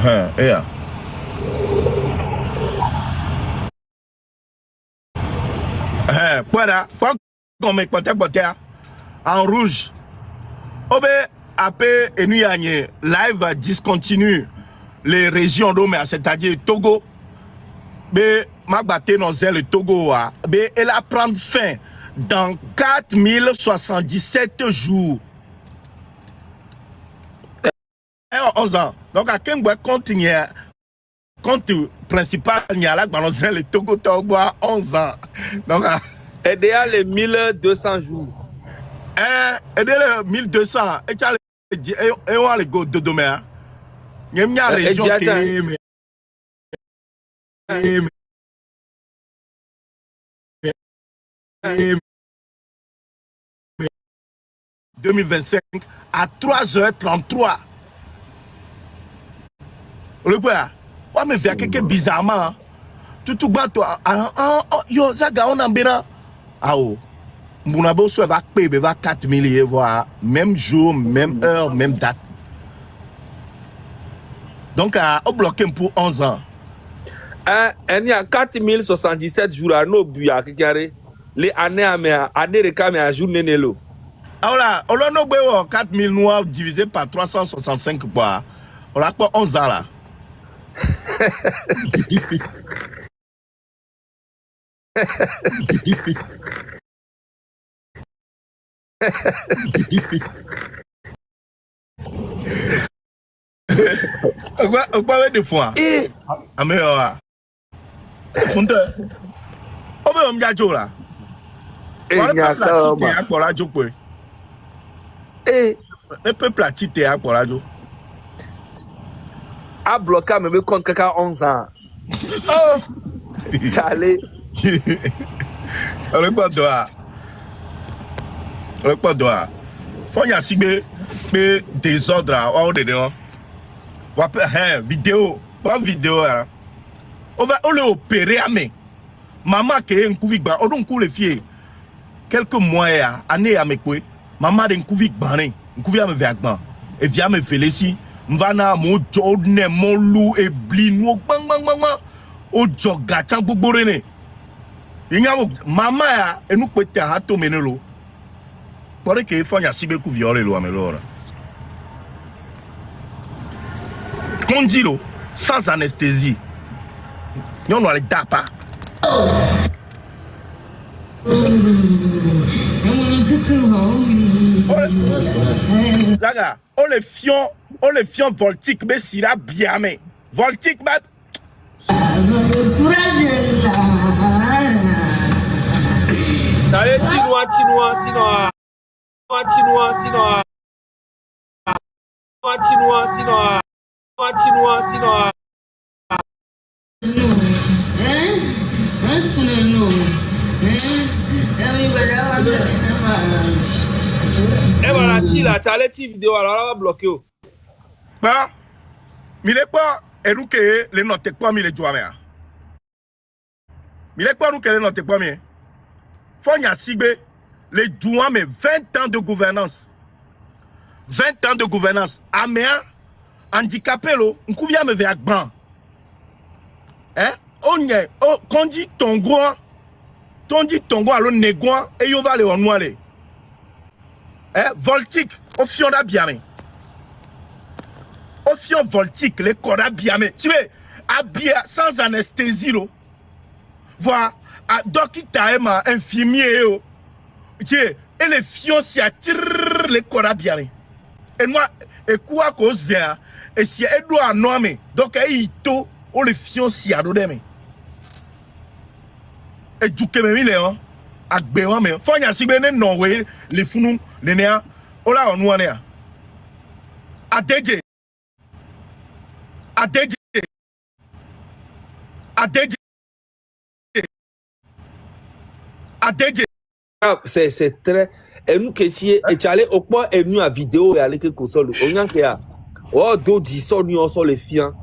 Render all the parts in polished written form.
Yeah. Voilà, quoi comme côté en rouge. Obe après et nous live discontinue les régions d'Ome, c'est-à-dire Togo. Mais ma batte non c'est le Togo mais elle a prendre fin dans 4077 jours. 11 ans. Donc à quel compte principal il y a là dans le Togo 11 ans. Donc et déjà les 1200 jours. Et les 1200 et tu as et on a les go de demain. Il y a une région qui est 2025 à 3h33. Le quoi? On me fait quelque bizarrement. Tout bas toi. Yo, Zaga, on a bien. Ah oh. Mon abo soit va payer 4 millions voire même jour, même heure, même date. Donc on bloqué pour 11 ans. Il y a 4077 jours à nos buts à Kikare. Les années à journée Nelo. Alors, on a 4000 noirs divisé par 365 quoi. On a quoi 11 ans là. On va des fois. Ah mais fondeur. On va me dire là. On va pas pour la joke. Le peuple a tité pour la joke. A bloqué me compte quelqu'un 11 ans. Oh, Charlie. On pas droit. On pas droit. Faut y assumer mais désordre on dedans. Vidéo, pas vidéo là. On va le opérer à main. Maman qui est un couvik ban, on donc les filles. Quelques mois année à mes couilles. Maman d'un couvik bané, un couvik à me vergban. Et vient me féliciter. M'vana mon jodne mon loup et blin bang bang bang bang. O joga chang boborene. Inga maman ya et nous peut à to menelo. Pour que faut y a sibe ku violer lo amelo. Condilo sans anesthésie. Nous on les dapa. Daga, on les fions voltique mais sira bien mais voltique bat. Ça est chinois et voilà, tu as les vidéos alors on va bloquer. Bah, il est pas et nous que les notes pas mis les joueurs. Il est pas nous que les notes pas mis. Faut y a cibé les joueurs mais 20 ans de gouvernance. 20 ans de gouvernance. Améa handicapé lo, on couvient me vers grand. Hein? On y est, quand dit Tongo alors négouan et yo va le onwale. Hein? Voltique, au fion da biame. Au fion voltique, les corps biame. Tu es habillé sans anesthésie lo. Voilà, docteur infirmier tu es et les fions s'y attirent les corps biame. Et moi, et quoi cause et si elle doit nommer donc il to ou les fions s'y adodeme. Et du que me léon agbewa me faut y sibene non we les funu les néa ola on wane adeje c'est très et nous que tu es allé au point et nous à vidéo et aller que console on y a oh do di so ni on so les fians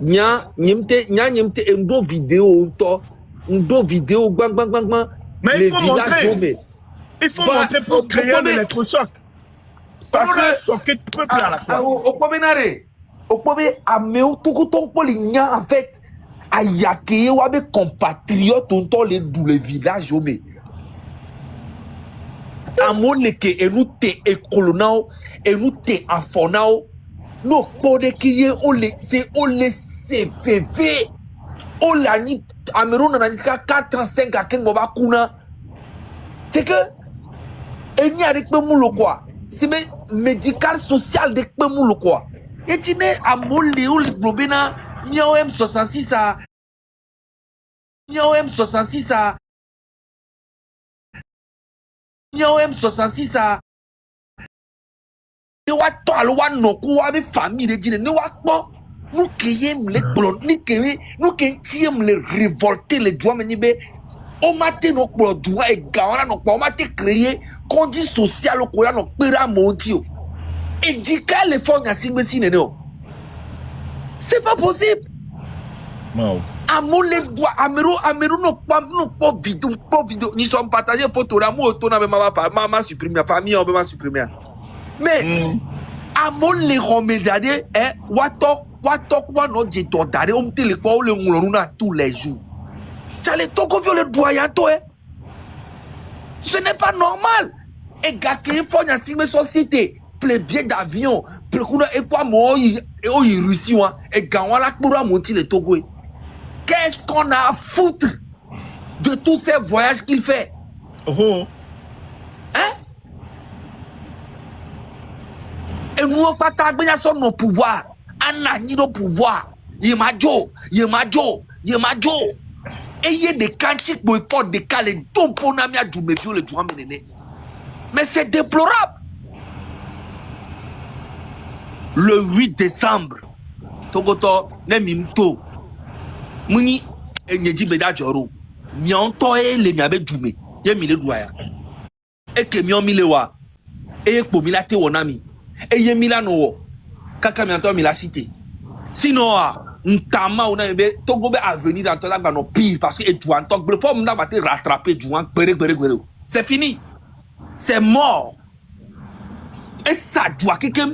nya nyimte ndo vidéo to ndo vidéo bang bang bang bang. Mais il faut montrer. Il faut montrer pour créer un électrochoc. Parce que choquer le peuple à la fois. Au au premier améo tout ton pour les nya en fait ayake wa be compatriotes tonton les dou les villages mais amoneke et nous te écolonao et nous te afonao no pode kiye c'est CVV on l'a ni Ameroun na ni 4 ans 5 à ken boba kuna c'est que et ni avec moulo quoi c'est médical social de moulo quoi et tu n'es à molé ou le globina miao M66 à miao M66 à miao M66 à ne wa to alwa no ku wa be famille de jine ne wa po nous kiyem les blonds ni kiyem nous kiyem les révolter les doigts menibe o mate no po doigt et gawana no po mate créer condition sociale ko ya no pera monti o et dika les fonds na sigbe si nene o c'est pas possible non amole doigt amero no po vidéo ni sommes partager photo là moi auto na be ma supprimer famille on be ma supprimer mais amon les remédier watok wa no je to dare on te le ko le ngoloruna tous les jours chale toko viole doyen to ce n'est pas normal et gars qui font na sigme société ple billet d'avion ple kuna et quoi mo et o Russie wa et gars wala pour monter le Togo qu'est-ce qu'on a à foutre de tous ces voyages qu'il fait et nous pas t'agbenir sur nos pouvoirs anani nos pouvoirs yemajo et il y a des cantiques pour fort des cas les dons pour namia du méfio le droit mené mais c'est déplorable le 8 décembre togoto ne mimto muni enyeji beda joro mianto e le miabe dume ye mi le doya e ke mi o mi le wa e po mi la te wonami et y a Milano, kaka mianto mi la cité. Sinon, ntama ou na be Togo be avenir dans la no pire parce que et Douan tok bre faut m'da battre rattraper Douan gbere. C'est fini. C'est mort. Et ça doit quelqu'un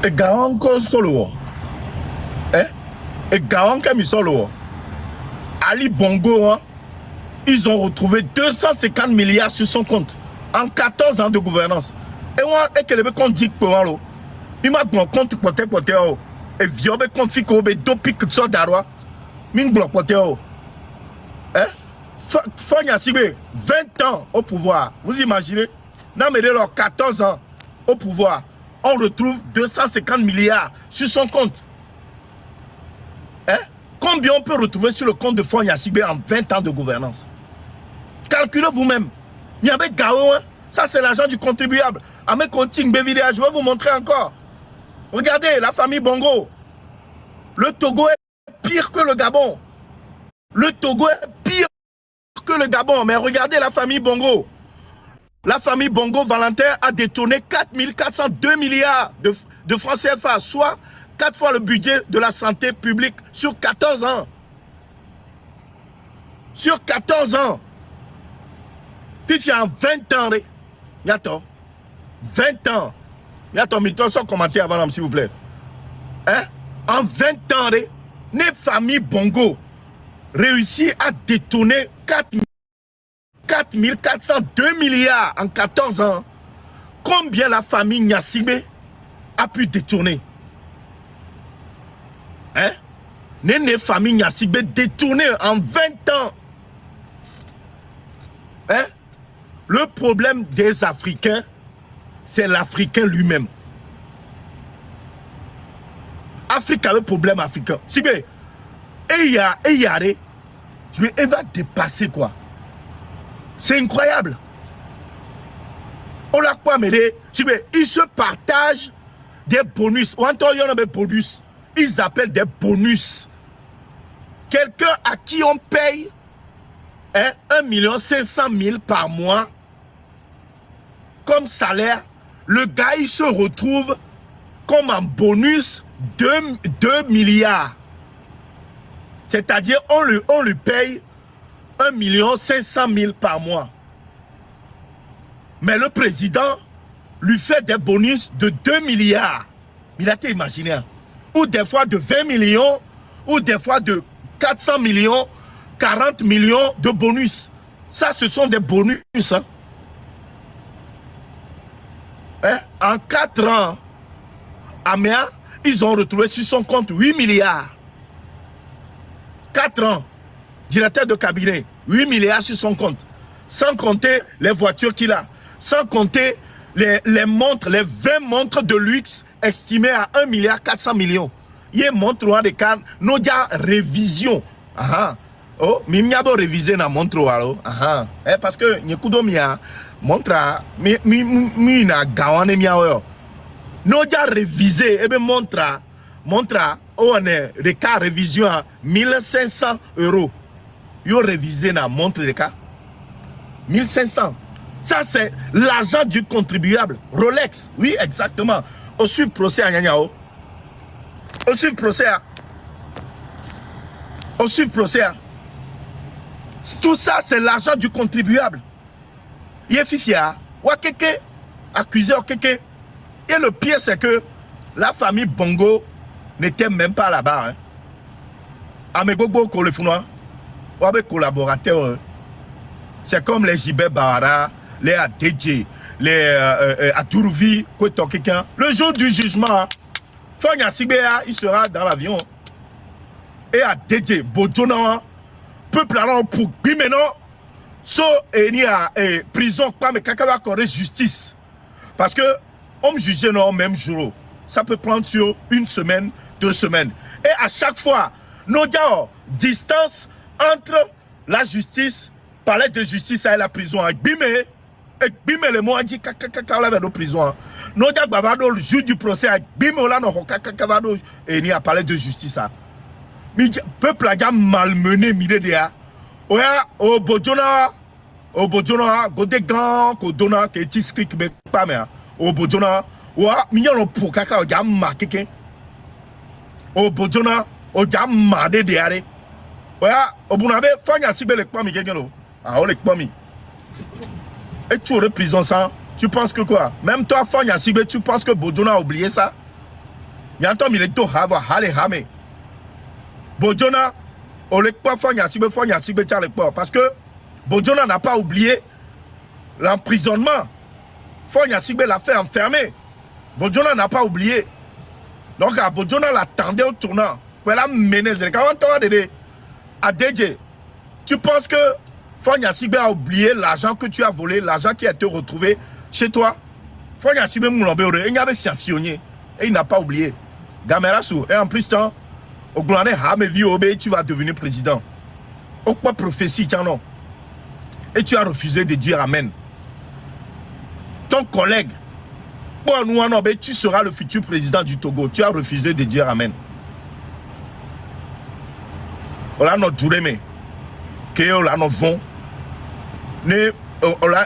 et garan ko solo et garan kami solo Ali Bongo hein? Ils ont retrouvé 250 milliards sur son compte en 14 ans de gouvernance. Et moi, et que le compte dit pour moi, il m'a dit compte poté et viol compte fico be do pic so darwa. Min bloc poté Fonya Sigbe 20 ans au pouvoir. Vous imaginez? Non mais de leurs 14 ans au pouvoir, on retrouve 250 milliards sur son compte. Combien on peut retrouver sur le compte de Fonya Sigbe en 20 ans de gouvernance? Calculez vous-même. Il y avait Gao, ça c'est l'argent du contribuable. Avec Conting Bevidea, je vais vous montrer encore. Regardez, la famille Bongo. Le Togo est pire que le Gabon. Le Togo est pire que le Gabon. Mais regardez la famille Bongo. La famille Bongo Valentin a détourné 4402 milliards de francs CFA, soit 4 fois le budget de la santé publique sur 14 ans. Sur 14 ans. Si en 20 ans, Yato, 20 ans, Yato, mettons son commentaire avant, s'il vous plaît. En 20 ans, les familles Bongo réussit à détourner 4402 milliards en 14 ans. Combien la famille Nyasime a pu détourner? Les familles Nyasime détournées en 20 ans. Le problème des Africains, c'est l'Africain lui-même. Afrique a le problème africain. Si bien, elle va dépasser quoi? C'est incroyable. On l'a quoi, mais ils se partagent des bonus. Ils appellent des bonus. Quelqu'un à qui on paye 1 500 000 par mois comme salaire, le gars il se retrouve comme en bonus 2 milliards. C'est-à-dire on lui paye 1 500 000 par mois. Mais le président lui fait des bonus de 2 milliards. Il a été imaginé. Ou des fois de 20 millions, ou des fois de 400 millions, 40 millions de bonus. Ça, ce sont des bonus. Hein. En 4 ans, Améa, ils ont retrouvé sur son compte 8 milliards. 4 ans, directeur de cabinet, 8 milliards sur son compte. Sans compter les voitures qu'il a. Sans compter les montres, les 20 montres de luxe estimées à 1 milliard 400 millions. Il y a montre de can, nous avons révision. Aha. Oh, mais il révisé na montre alors. Aha. Parce que n'y a montre mi na gawane miao. Nous avons révisé et bien montre on est de cas révision à 1500 €. Ils ont révisé na montre de cas 1500. Ça, c'est l'argent du contribuable. Rolex, oui, exactement. Au suivre procès à Nyanyao. Au suivre procès à. Au suivre procès à. Tout ça, c'est l'argent du contribuable. Il est fifia. Wakeke, accusé Wakeke. Et le pire, c'est que la famille Bongo n'était même pas là-bas. Hein. Amegogo Kolefunoa, ou avec collaborateurs. C'est comme les Jibé Bahara, les ADJ, les Aturuvi, quelqu'un. Le jour du jugement, Fanya Sibéa, il sera dans l'avion. Et ADJ, Bodjona, peuple alors pour Bimeno, so et ni à prison, pas mais kakava corée justice. Parce que on me juge non même jour. Ça peut prendre sur 1 semaine, 2 semaines. Et à chaque fois, nous avons distance entre la justice, palais de justice et la prison. Bime le mot a dit kakakakala dans la prison. Nous avons le jour du procès. Bime là non kakakavado et ni à palais de justice. Le peuple a malmené Midéa. Oya au Bodjona, godé gang, kodona, qui est inscrit, mais pas mais au Bodjona. Wa mignon pour kaka o jam marqué o bojona o jam marde de are wa obunabe fanya sibe le kwami kekelo ah o le kwami et tu aurais prison ça tu penses que quoi même toi fanya sibe tu penses que Bojona a oublié ça nyanto mi le to hava hale hame Bojona o le kwa fanya sibe tcha le kwa parce que Bojona n'a pas oublié l'emprisonnement. Fanya sibe l'a fait enfermer. Bojona n'a pas oublié. Donc, Bojona l'attendait au tournant. Voilà, mené. Adéje, tu penses que Fanya Sibé a oublié l'argent que tu as volé, l'argent qui a été retrouvé chez toi? Fanya Sibé Moulambé, il y avait fianctionné. Et il n'a pas oublié. Gamerassou. Et en plus, au Glané, tu vas devenir président. Au quoi prophétie, tiens non. Et tu as refusé de dire Amen. Ton collègue, tu seras le futur président du Togo. Tu as refusé de dire Amen. Voilà notre journée, que là nous vont.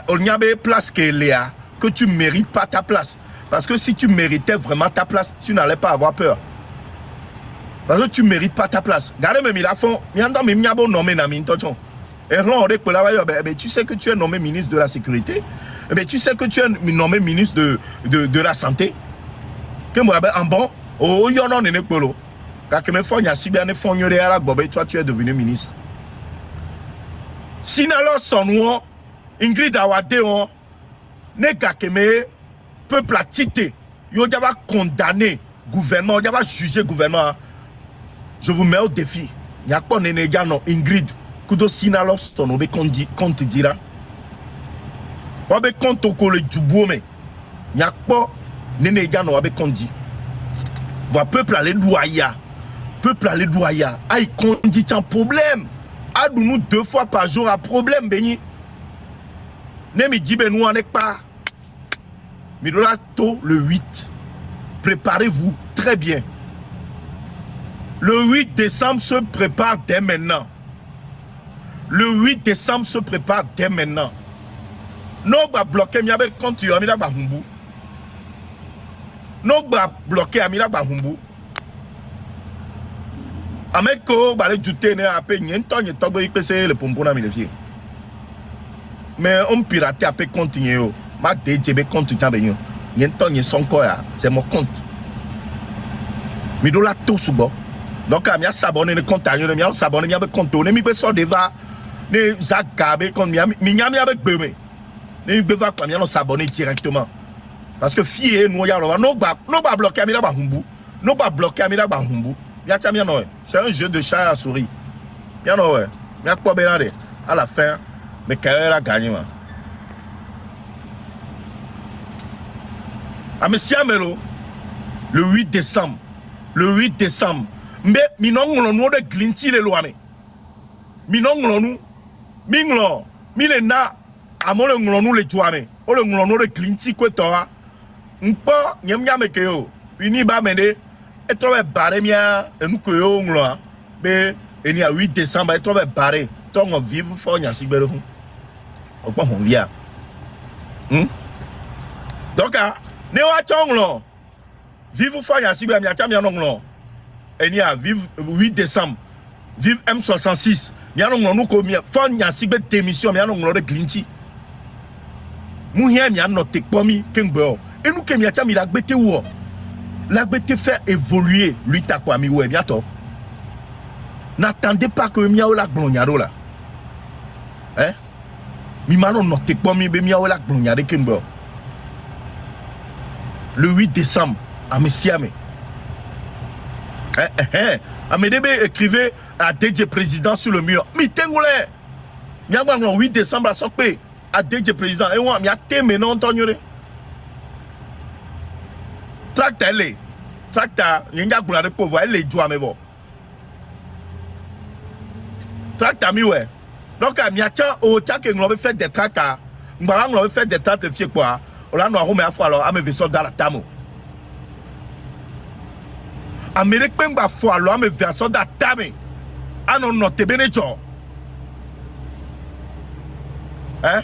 On y a des places que tu ne mérites pas ta place. Parce que si tu méritais vraiment ta place, tu n'allais pas avoir peur. Parce que tu ne mérites pas ta place. Regardez, mais il a fait. Et tu sais que tu es nommé ministre de la Sécurité. Mais tu sais que tu es nommé ministre de la Santé. Que moi, en bon, oh, yon non, n'est pas là. Car que mes fonds, il y a si bien des fonds, toi, tu es devenu ministre. Si n'alors son nom, Ingrid Awade, n'est qu'à que mes peuples à tité, yon va condamner gouvernement, yon va juger gouvernement. Je vous mets au défi. Il y a quoi, n'est non, Ingrid, kudo si n'alors son nom, compte dira. Wabe konto ko le djubome nyakpo nene gano wabe kondi va peuple aller doya ay kondi t'un problème adou nous 2 fois par jour à problème béni nemi dibe nous en est pas midola to le 8 préparez-vous très bien le 8 décembre se prépare dès maintenant le 8 décembre se prépare dès maintenant. Non, bah bloquer mi avec compte tu amila bahumbu. Non, bah bloquer amila bahumbu. Ameko bah le jute ne apé niento niento go ipese le pompona mi le fie. Mais on pirate apé continuer. ma DJB compte tu bien n'entend ni son quoi c'est mon compte mi do la tout subo donc a mi a s'abonner ne compte agno mi a s'abonner mi a compte ne mi be so deva ne zagabe kon mi nyami avec beme ne be va quoi mi a s'abonner directement parce que fie nous ya no ba bloquer mi la ba humbu no ba bloquer mi la ba humbu mi a chamia no c'est un jeu de chat à souris bien no ouais mi a quoi benade à la fin mais Kayel a gagné man a monsieur Amelo le 8 décembre mbe minonglo no de glinti le loame minonglo nu minglo mile na amole nglo nu le tuame o le nglo no de glinti ko to ha npo nyamnyame ke yo uni ba mende e trobe bare mia enu ko yo nglo be eni a 8 décembre e trobe bare to ngo vivre fo nya sigbere fun o pa hon via donc ne wa chonglo vivre fo nya sigbere mi atamia no nglo eni a vive 8 décembre vive M66 mi anu nglo nu ko mi fo nya sigbe démission mi anu nglo de glinti mu hia mi anu te pomi kengbe enu ke mi atia mi la gbete wo la gbete faire évoluer lui ta kwa mi wo bientôt n'attendez pas que mi a la glonyaro là hein mi mano no te pomi be mi a la glonyaro kengbe le 8 décembre à Messiame Amédébé écrivait à DJ Président sur le mur. Mi tengoulé. Mi a le 8 décembre à Sokpe à DJ Président. Et moi, mi a témé non tonyore. Tracta elle. Tracta, yenga goula de pauvre, elle est joie me vo. Tracta mi ouais. Donc mi a tiens au tiens que nous avons fait des tracta. Nous avons fait des tracta fier quoi. On a nous avons à fois alors à me vaisseau dans la tamo. Amérique pemba fo alo ame version da tame ano no te benejo hein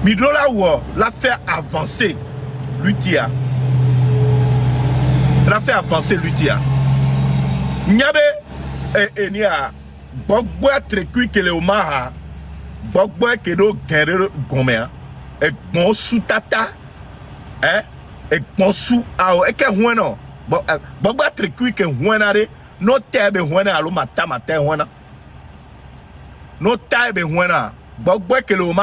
mi do la wo la faire avancer Lutia la faire avancer Lutia nyabe enia gbogbo atrekui kele o maha gbogbo kedo guerrero gomea e gbon sutata hein et pensu ao e ke hueno bogba trikui ke huena re no tebe huena alo mata huena no tebe huena bogba ke lo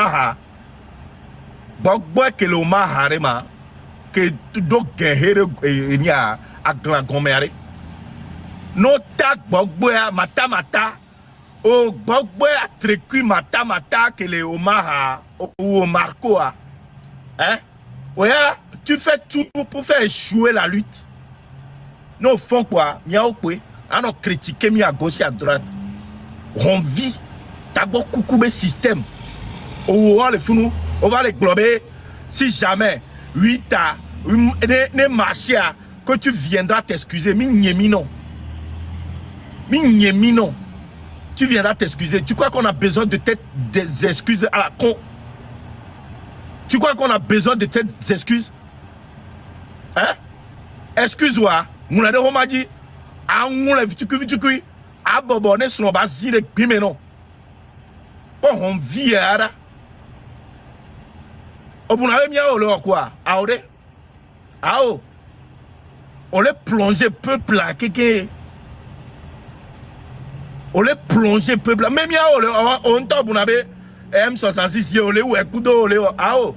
maha re ma ke do gehere enia agla gomere no ta bogba mata o bogba trikui mata ke le o maha o marco hein ouais. Tu fais tout pour faire échouer la lutte. Non, au fond, quoi, miao quoi, à nous critiquer, mi à gauche et à droite. On vit, t'as beaucoup de système. On va les glober. Si jamais, 8 ans, ne marché, que tu viendras t'excuser, non. Tu viendras t'excuser. Tu crois qu'on a besoin de des excuses à la con? Tu crois qu'on a besoin de tes excuses? Hein? Excuse-moi, mon ade homa dit, a ngula vitukui, a bobone son basi de bimeno. Bon, on vit ara. Obunave mia ole quoi? Aore? Ao. On les plonger peuple là, kéké. On les plonger peuple là. Même ya ole, on t'a bunave M66 ole ou ekudo ole. Ao.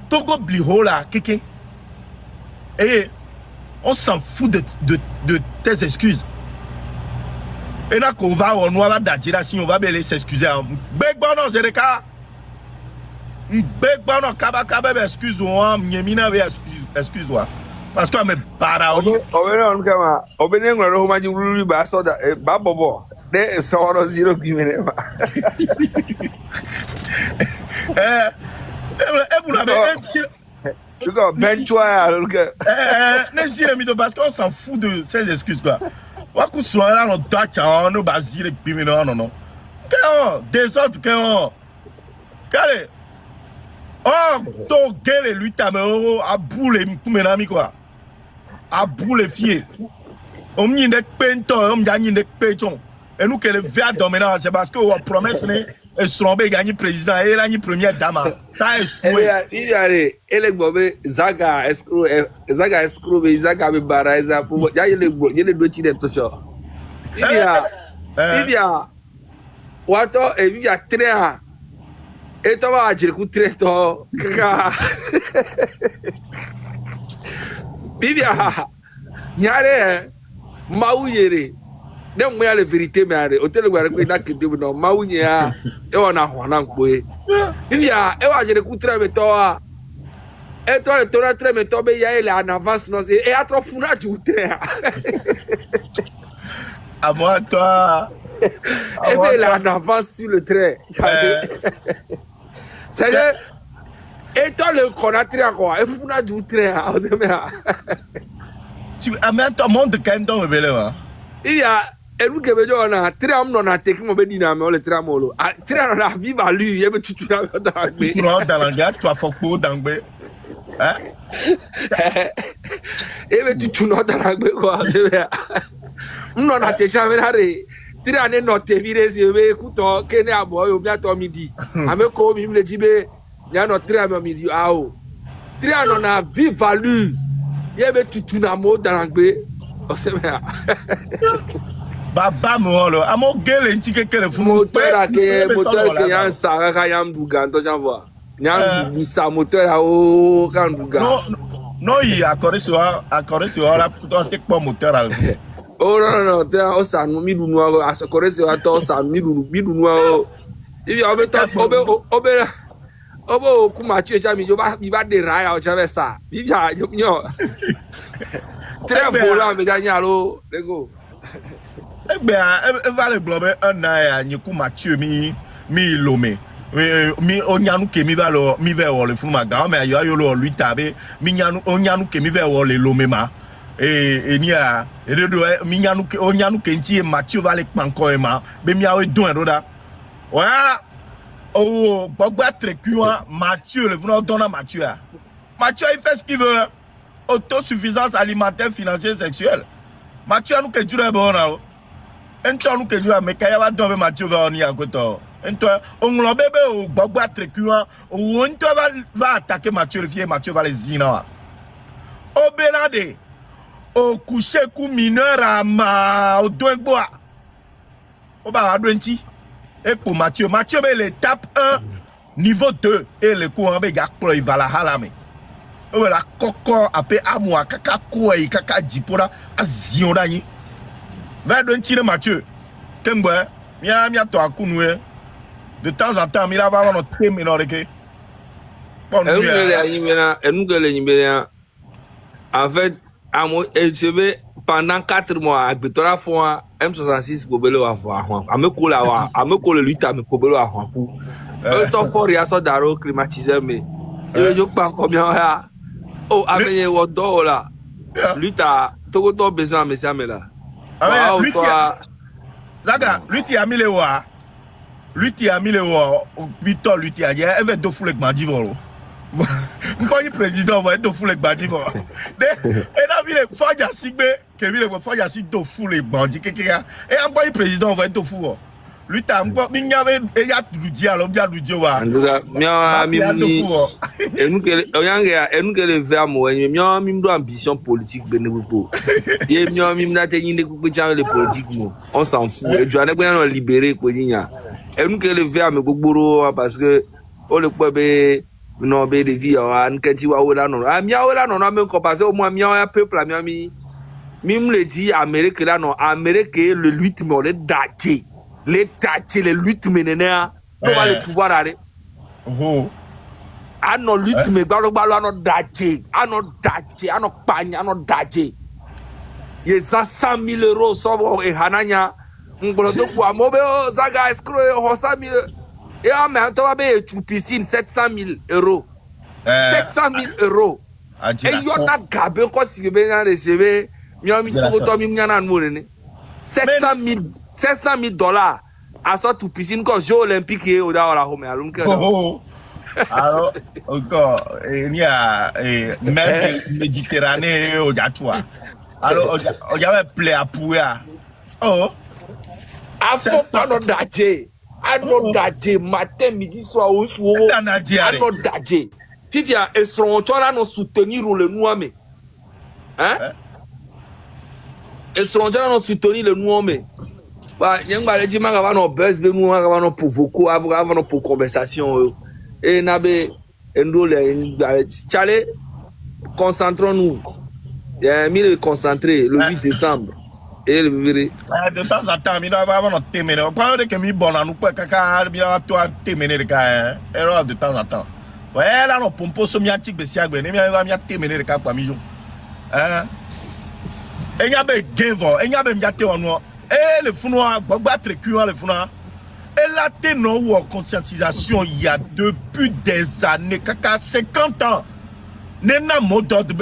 Togo bliho là, kéké. Et on s'en fout de tes excuses. Et là qu'on va on va d'Adjira si on va bien s'excuser. Big bono c'est le cas. Big bono kaba excuse moi, nyemina ve excuse moi. Parce que me para o. On kama obene ngoro homa ji wulu ba so da ba bobo. De so 0 gimene ma. Vous l'avez parce qu'on s'en fout de ces excuses quoi. Waku soira no dacha no bazile bimino non. Des autres que Kale. Oh, to gele lui tamero a boule menami quoi. A boule fier. On n'y ne pento, on n'y ne péton. Et nous que le verre dominant c'est parce que on promesse ne et Strombe gagne président et la première dame. Ça a échoué. Il y a les bobés, Zaga, escroc, Zaga, me baraisa, pour y a les deux titres de ça. Il y a, Wato, et il y a très, et toi, va dire que très tôt, Bibia, Yare, Maouyere. Nem mo ya la vérité me are hotel gware ko na kete no mawunye a e wona hwana nkwe bibia e wa jere kutra me to a e to le to na tre me to be ya ele en avance no e a trop funa ju tre à moi toi et be la en avance sur le train c'est que et to le connaître encore e funa ju tre a o se me a tu amènes ton monde quand on me belle va il y a elu kebe jo na tram no na teki mo be di na me o le tram lo tram na vive à lui ye be tutu na dans gbe tu rentres dans l'angare tu vas fokpo dans gbe hein e be tutu no dans gbe ko se be no na te chame na re tram ne no te vire se be kuto kene abo yo mi ato mi di ame ko mi le jibe nya no tram mi di ao tram no na vive à lui ye be tutu na mo dans gbe o se be Baba mo amo gele ntike kele fu moteur que yan sa ka yan duga to janvo yan du sa moteur o kan duga no yi akore so la to tek po moteur al oh non te o sa no mi dunu o akore so to sa mi dunu o ibi obe ku ma chi cha mi jo ba de ra ya o cha be sa bi ja yo très volant me gagner lo lego e va le globe un an ni ku Mathieu mi lomé mi onyanu ke mi va le fuma ga mais yo lo lui tabe mi onyanu ke mi va le lomé ma e ni a e do mi nyanu ke onyanu ke nti Mathieu va le panko ma be mi awe don roda wa o gbogba trecuan Mathieu le vno donna Mathieu il fait ce qu'il veut autosuffisance alimentaire financière sexuelle Mathieu nous que dure bon là ento nous que dure mais kaya va dombe Mathieu va on y a koto ento on lo bébé o gbogbo atrecuan o ento va attaquer Mathieu le fier Mathieu va les zina o belade o coucher ku mineur ama o doegbo o ba adwenti et pour Mathieu be l'étape 1 niveau 2 et le courant be gakplo il va la halame o la koko ape amwa kaka ko e kaka dipora aziona yi va donti le Mathieu kembo mia to akunu de temps en temps mi la va no teme no reke bon en fait amo HB pendant 4 mois agbetora fois M66 kobelo wa fo ahon amekole luta me kobelo ahon ku e so for ya so daro climatiser me e jo pan ko mi ha o amenye wo do la luta to to besoin me ça me là Zaga luti a mis le wa bito luti a e ve do fule gba divoro Mpoyi président va être fou les bandits et là il est fort à sigbe que il est fort à sigbe fou les bandits et Mpoyi président va être fou lui t'as minyave et ya dudi alors bien dudi wa mia mimi et nous que le vermo mia mimi do ambition politique benebupo et mia mimi na te yinde ku cha le politique mo on s'en fout et joane gbe na libérer ko yinya et nous que le vermo gogboro parce que on le peut non be de vie an kanti wa wala non mia wala non même ko parce au moins mia peuple mia mi le dit Amérique là non Amérique le lutte mais le daté le lutte menena no va le pouvoir arrêter ano lutte mais balo ano daté ano pagna ano daté ye 100 000 euros so e hananya ngolo to kwa mobe zaga escrow ho 100 000 et en même temps, tu piscine 700 000 euros. 700 000 euros. Et il y a un gabin qui s'est recevé. Il y a un 700 000 dollars. À ça, tu piscine comme jeu olympique et au la home. Alors, encore, il y a même Méditerranée au Gatouа. Alors, il y avait plaît à Pouya. Oh, à fond, pas notre daté. Ano dadje matin midi soir au soir. Ano dadje. Fifia et son chora no soutenir le noame. Hein? Et son chora no soutenir le noame. Bah, yang ba leji ma ga no buzz be mu ma ga no provoquer avant no pour conversation. Et nabe endole chale concentrons-nous. Mille concentré le 8 décembre. Et le vivre. De temps en temps, il doit avoir notre téméné. Quand on est comme bon, nous pouvons caca, il doit avoir téméné de cas. Erreur de temps en temps. Ouais, là, on pompe ce miatique de siag, mais il y a téméné de cas pour mijo. Hein? Et il y a des gains, il y a des gâtés en noir. Et le founoir, battre cuir le founoir. Et là, t'es non ou en conscientisation, il y a depuis des années, caca, 50 ans. Nena moto de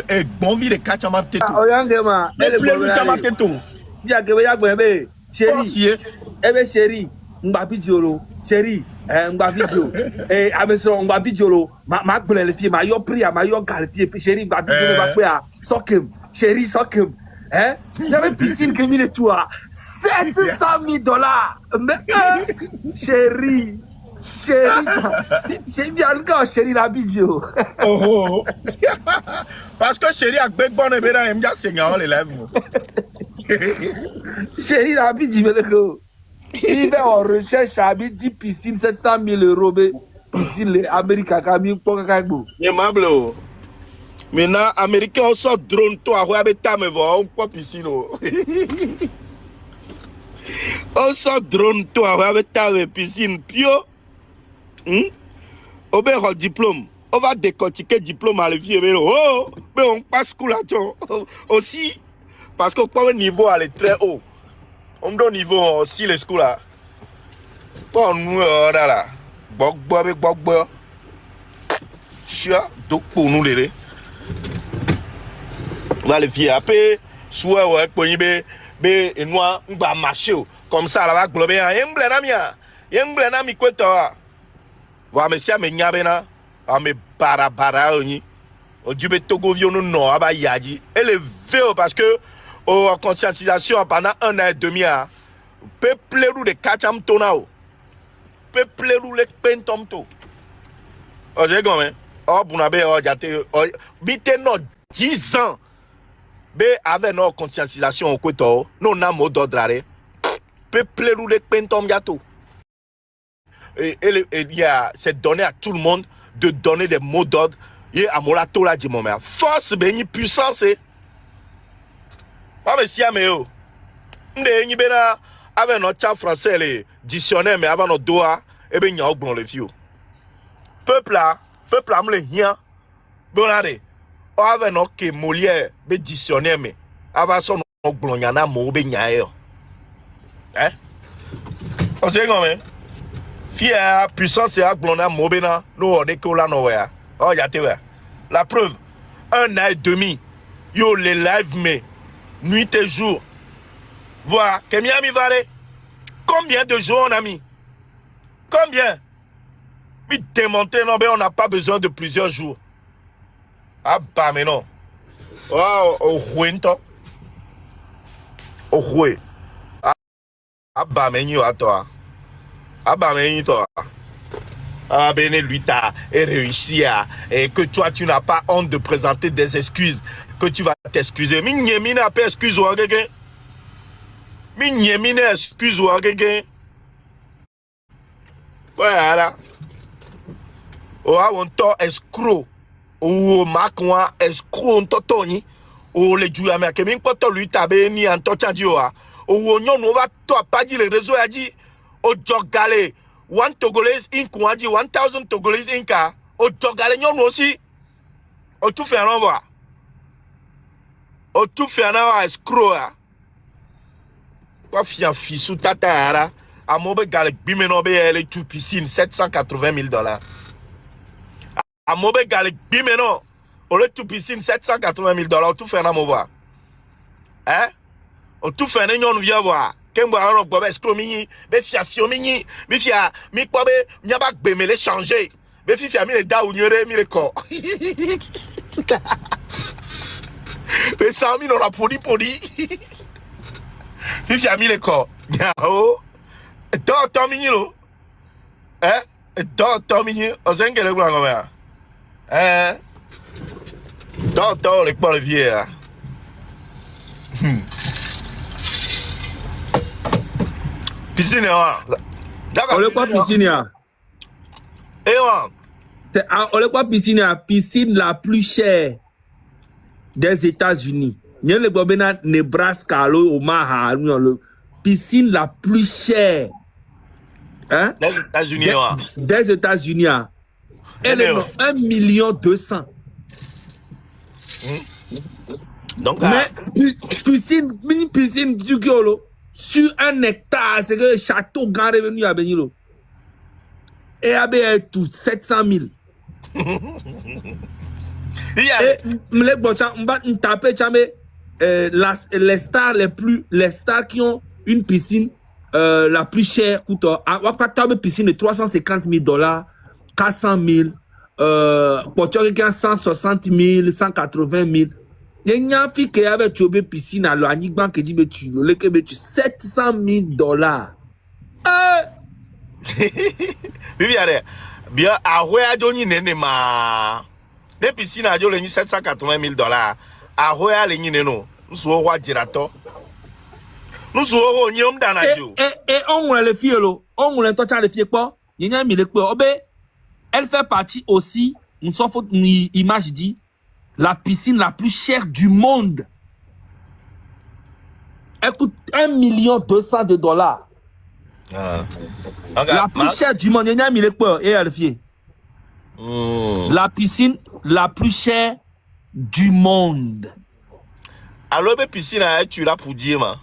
bon vie de kachama teto. Oyangema, ele bleu chama teto. Ya gbe chéri. Ebe chéri, ngba bidiolo. Chéri, ngba video. Abeso ngba bidiolo. Ma gbele le fie, ma yo priya, ma yo gal fie, chéri ngba bidiolo ba pe a. Sokem, chéri sokem. Il y avait piscine qui mis les toits. $700,000. Mais chéri. Chéri bien encore chéri la vidéo. Oh. Parce que chéri a big bonne et bien aime bien seigneur les lèvres. Chéri la vidéo le go. Il va en recherche à midi piscine €700,000 piscine les Américains Camille pour kakagbo. Aimable. Maintenant américain sort drone toi ouais avec ta me voir on pas piscine. On sort drone toi ouais avec ta piscine pio. On va avoir diplôme. On va décortiquer diplôme à l'évier. Oh, mais on passe coup là aussi. Parce que le niveau elle est très haut. On donne niveau aussi les schools là. Pas nous là. Bok. Chia, donc pour nous les. On va les fier après. Soit ouais, pour y be et noir, on va marcher comme ça là va glober. Yemble na mi kweta. Wa mesia me nyabena ame bara oni o djube togo viono no aba yaji élevé parce que en conscientisation pendant 1 an et demi a peuple de kacham tonao peuple le pentomto o je gomen o bunabe o jate o bite no 10 ans be avec no conscientisation o kweto no na mododrare peuple le pentom gato. Et c'est donné à tout le monde de donner des mots d'ordre. Et à Molato là dit mon mère. Force, béni, puissance. Pas mais si à mes M'de bena avec notre chat français les dictionnaires mais avant notre doigt et ben y'a oublié le vieux. Peuple là me le hien. Bon allez. Avec notre que Molière be dictionnaire mais avant son oublié yana mo be nyae. Hein? On sait comment? Fia puissance et aglona mobena no odekola no ya. Oh ya te wa. La preuve 1 an et demi yo les live mais nuit et jour. Voilà, combien mi vale? Combien de jours on a mis? Combien? Mi démontrer non ben on n'a pas besoin de plusieurs jours. Ah bah mais non. Oh oh huento. Oh hue. Ah bah mais yo à toi. Ah bah mais toi. Ah ben lui t'as réussi et que toi tu n'as pas honte de présenter des excuses que tu vas t'excuser. Mi n'a pas excuse ou quelqu'un. Mi n'a excuse ou quelqu'un. Voilà. Oh on t'a escroc. Ou makwa escroc on t'a toni. Ou les dieux américains mi pas lui t'as béni en t'a dit oh. Ou on va toi pas dit les réseaux a dit o jogale 1 Togolese Inc. On a dit 1000 Togolese Inc. O jogale nyon aussi. O tout fait un envoi. O tout fait un envoi escroc. Quoi fian fisou tata ara. A mobe gale bimenobe ele tout piscine $780,000. A mobe gale bimeno. O le tout piscine $780,000. O tout fait un envoi. Hein? O tout fait un nyon vient voir. Kembo a un escroc mini, be fia fio mini, mi fia, mi kwa be, nyaba gbe me le changer. Be fia mi le da ou nyere mi le ko. Be 100,000 on a podi. Mi fia mi le ko. Nyao. Tant mini lo. Docteur mini, on sait que le grand mère. Docteur le pas le vieux. Piscine là. On le quoi piscine ya? Eh ouais. On le quoi piscine ya? Piscine la plus chère des États-Unis. Il y a le Bobena Nebraska, le Omaha, le piscine la plus chère. Hein? Des États-Unis. Des États-Unis. Elle est 1,2 million. Donc, mais une piscine du Giolo, sur 1 hectare, c'est que le château grand revenu à Benilo. Et à tout 700 000. Et les stars qui ont une piscine la plus chère coûte une piscine de 350 000 $, 400 000, pour tu as 160 000, 180 000. Il y a une fille qui avait trouvé piscine à l'Anigban qui dit que tu 700 000 $. Bien, à Roya Johnny Nenema. Les piscines à Johnny 780 000 $. À Roya Lenino, nous sommes au roi Girato. Nous sommes au Nyom Danajo. Et on les filles, on les tocha les filles quoi? Il y a mis les quoi? Elle fait partie aussi, une image dit, la piscine la plus chère du monde. Elle coûte 1,2 million $. La plus chère du monde, il y a mis les quoi? Et elle fait. La piscine la plus chère du monde. Alors, la piscine, tu l'as pour dire, ma.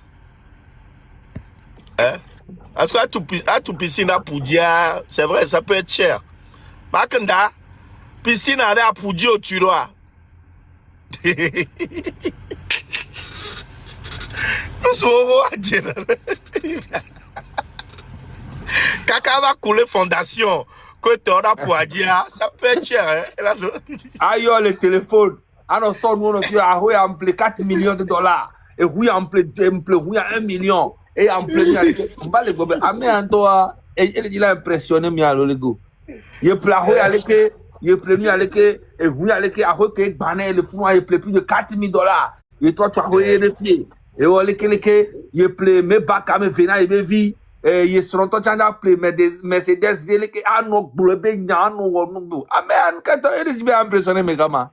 Est-ce que tu piscine pour dire, c'est vrai, ça peut être cher. Makanda, piscine à pour dire, tu dois. Nous sommes à dire. Kaka va couler fondation. Que tu auras pour dire, ça peut être cher. Aïe, le téléphone. Alors, ça, nous, on a employé 4 millions de $. Et oui, employé 1 million. Et employé, on va les gober. Ah, mais en toi, il a impressionné, mais alors, les gars. Il pleut avec, il pleut avec, et oui, avec, avec, bané, le fou, il pleut plus de 4 000 $. Et toi, tu as réfléchi. Et on les il pleut, mais pas comme venant, il vit. Et ils seront tous en train de Mercedes, il est à nos boulets, à nos. Ah, mais quand il est impressionné, mes gamins.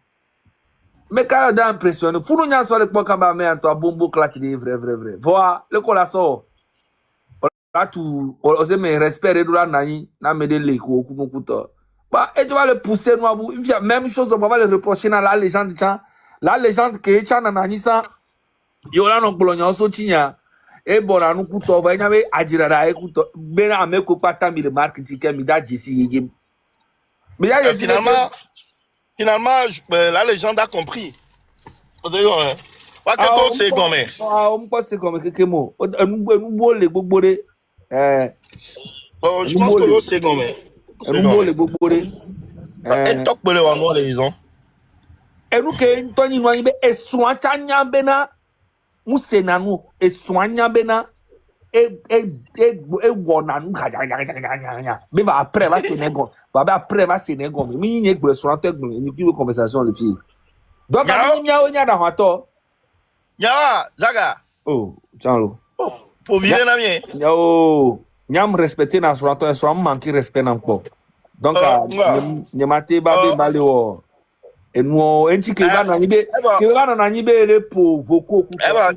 Mais quand il est impressionné, il faut nous dire sur le point quand même, toi, bombo claque, vrai. Voilà, le colasso. Là, tout, on sait, mais respect, de la naï, n'a me délé, bah, et tu vas le pousser, nous, il y a même chose, on va le reprocher dans la légende, la légende que tu as dans la Nissa, il y aura un colonial soutien. Et bon, nous coûtons, on va y aller à dire à écoute, ben à me couper tant de marketing, mais d'ici, mais finalement, la légende a compris. On c'est comme on pense c'est comme quelques mots. Nous les boboré. Je pense que c'est comme nous les boboré. Et top pour les raisons. Et nous que Tony Noybe et soignant bena. Moussenanu et soignant bena. Et wonanu. Mais va après va se négo. Va après va se négo. Mais il n'y a que le soignant une conversation les filles. Donc il y a un dans wato. Ya, Zaga. Oh, Jean-Lo. Pour vivre la mienne. Yo, nyam respecter na soignant, soit manquer respect encore. Donc n'y maté ba baleo. Et nous enti va na nibe le pour voko.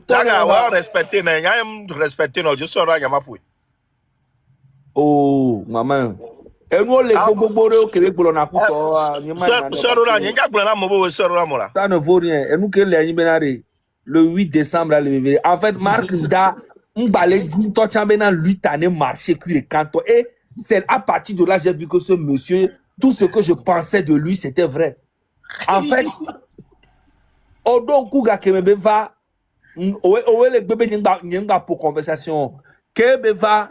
Zaga wa respecter na nyam respecter no je sora nyama pou. Oh, maman. Et nous les boboro que les bolona kuto sora nyanga bolona mobo sora mola. Ça ne vaut rien. Et nous que les benare le 8 décembre en fait Marc da m'balé dit toi chambena 8 années marché cuire canton et c'est à partir de là j'ai vu que ce monsieur tout ce que je pensais de lui c'était vrai. En fait odon kuga kemebe va owe le bébé nyanga pour conversation kebe va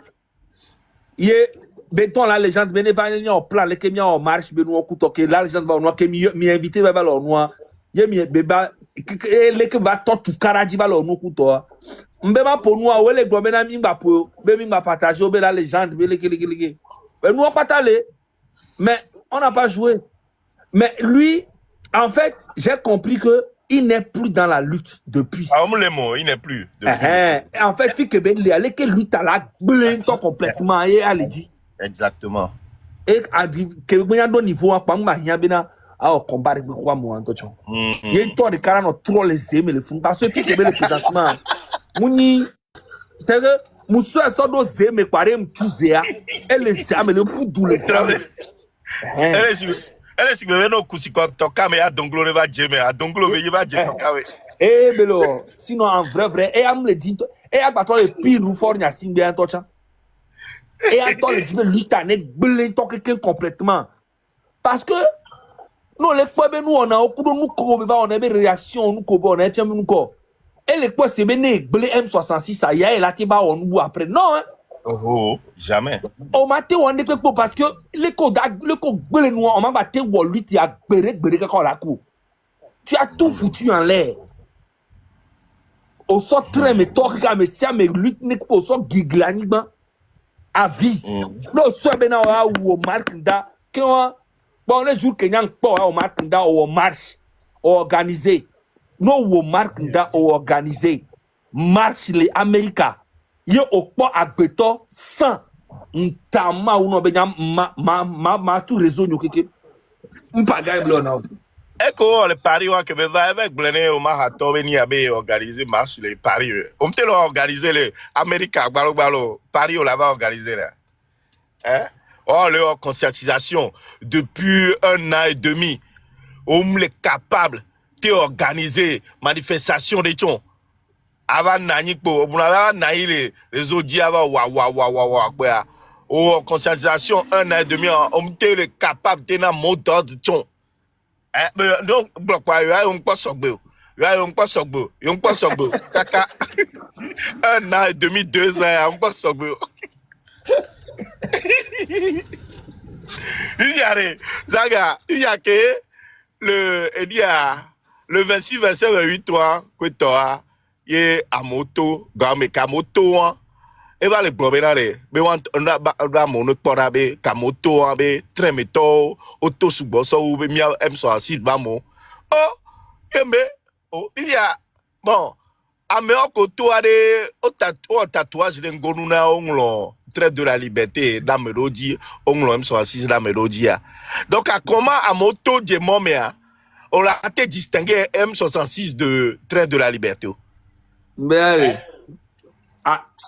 ye béton la légende beneva ni en plan le kemia en marche benu okuto que la légende va on kemi mi invité va lo noa ye mi beba le que va tout karaji va lo no kuto mbeba pour nous awele gomena mi mba po be mi mba partager be la légende be le Nous, on n'a pas allé. Mais on n'a pas joué. Mais lui, en fait, j'ai compris qu'il n'est plus dans la lutte depuis. Ah, on les mots, il n'est plus. Et en fait, Fikebe, il est allé que lui, t'as la blinto complètement. Et elle dit. Exactement. Et que vous avez un niveau, il y a un combat avec moi, moi, en tout cas. Il y a une tour de caractère, on trop les aimer, les fous. Parce que Fikebe, le présentement, Mouni, c'est que, Moussou, elle sort d'os aimer, quoi, elle me chouse, elle les aime, le fou d'où les aime. Elle est si vous no kusiko toka me adonglo va jeme adonglo ve va je toka we. Eh belo, sinon en vrai et am le dit et a bato le pire nous fort nya simbe en tocha. Et a to le dit me lutane blé to quelqu'un complètement. Parce que nous les quoi nous on a au coup nous ko va on a des réactions nous ko on a tiens nous ko. Et les quoi c'est bené blé M66 ça y a là qui va on nous après non hein. Oh, jamais. On m'a dit on est parce que le ko blé nous on m'a battu ou lui tu as gbéré quand la coup. Tu as tout foutu en l'air. Au sort très mais toi qui me sert mais lutte n'est pas au sort giglaniquement à vie. Non soit ben ou au marquenda quand bon les jours que n'y a pas au marquenda ou au marche organisé. Non au marquenda ou organisé. Marche les Américains. Y au pas à béton sans ntama ou non ben ma tout réseau nous qui pas gagner non. Eko le pari wa que va avec blené au marathon veni abe organiser marche les paris. On te l'a organisé les Américains balo Paris on l'avait organisé là. Hein? Oh leur conscientisation depuis 1 an et demi. On est capable de organiser manifestation des gens. Avant nani po on avait nani les autres avant wa quoi. Oh conscientisation 1 an et demi on était capable de na mot d'ordre de donc bloc quoi on pas sogbe on pas sogbe kaka 1 an et demi 2 ans on pas sogbe il y a zaga il y a que le 26 27 28 toi que toi y a moto game ka moto et va le problème là mais on a mon pora be ka moto be train meto auto subo so ou mi M66 ba mo oh embe oh il y a bon ame okoto ade o tatouage de ngonu na onlo trait de la liberté dans mélodie onlo M66 dans mélodie donc à comment à moto de momia on a été distinguer M66 de trait de la liberté mais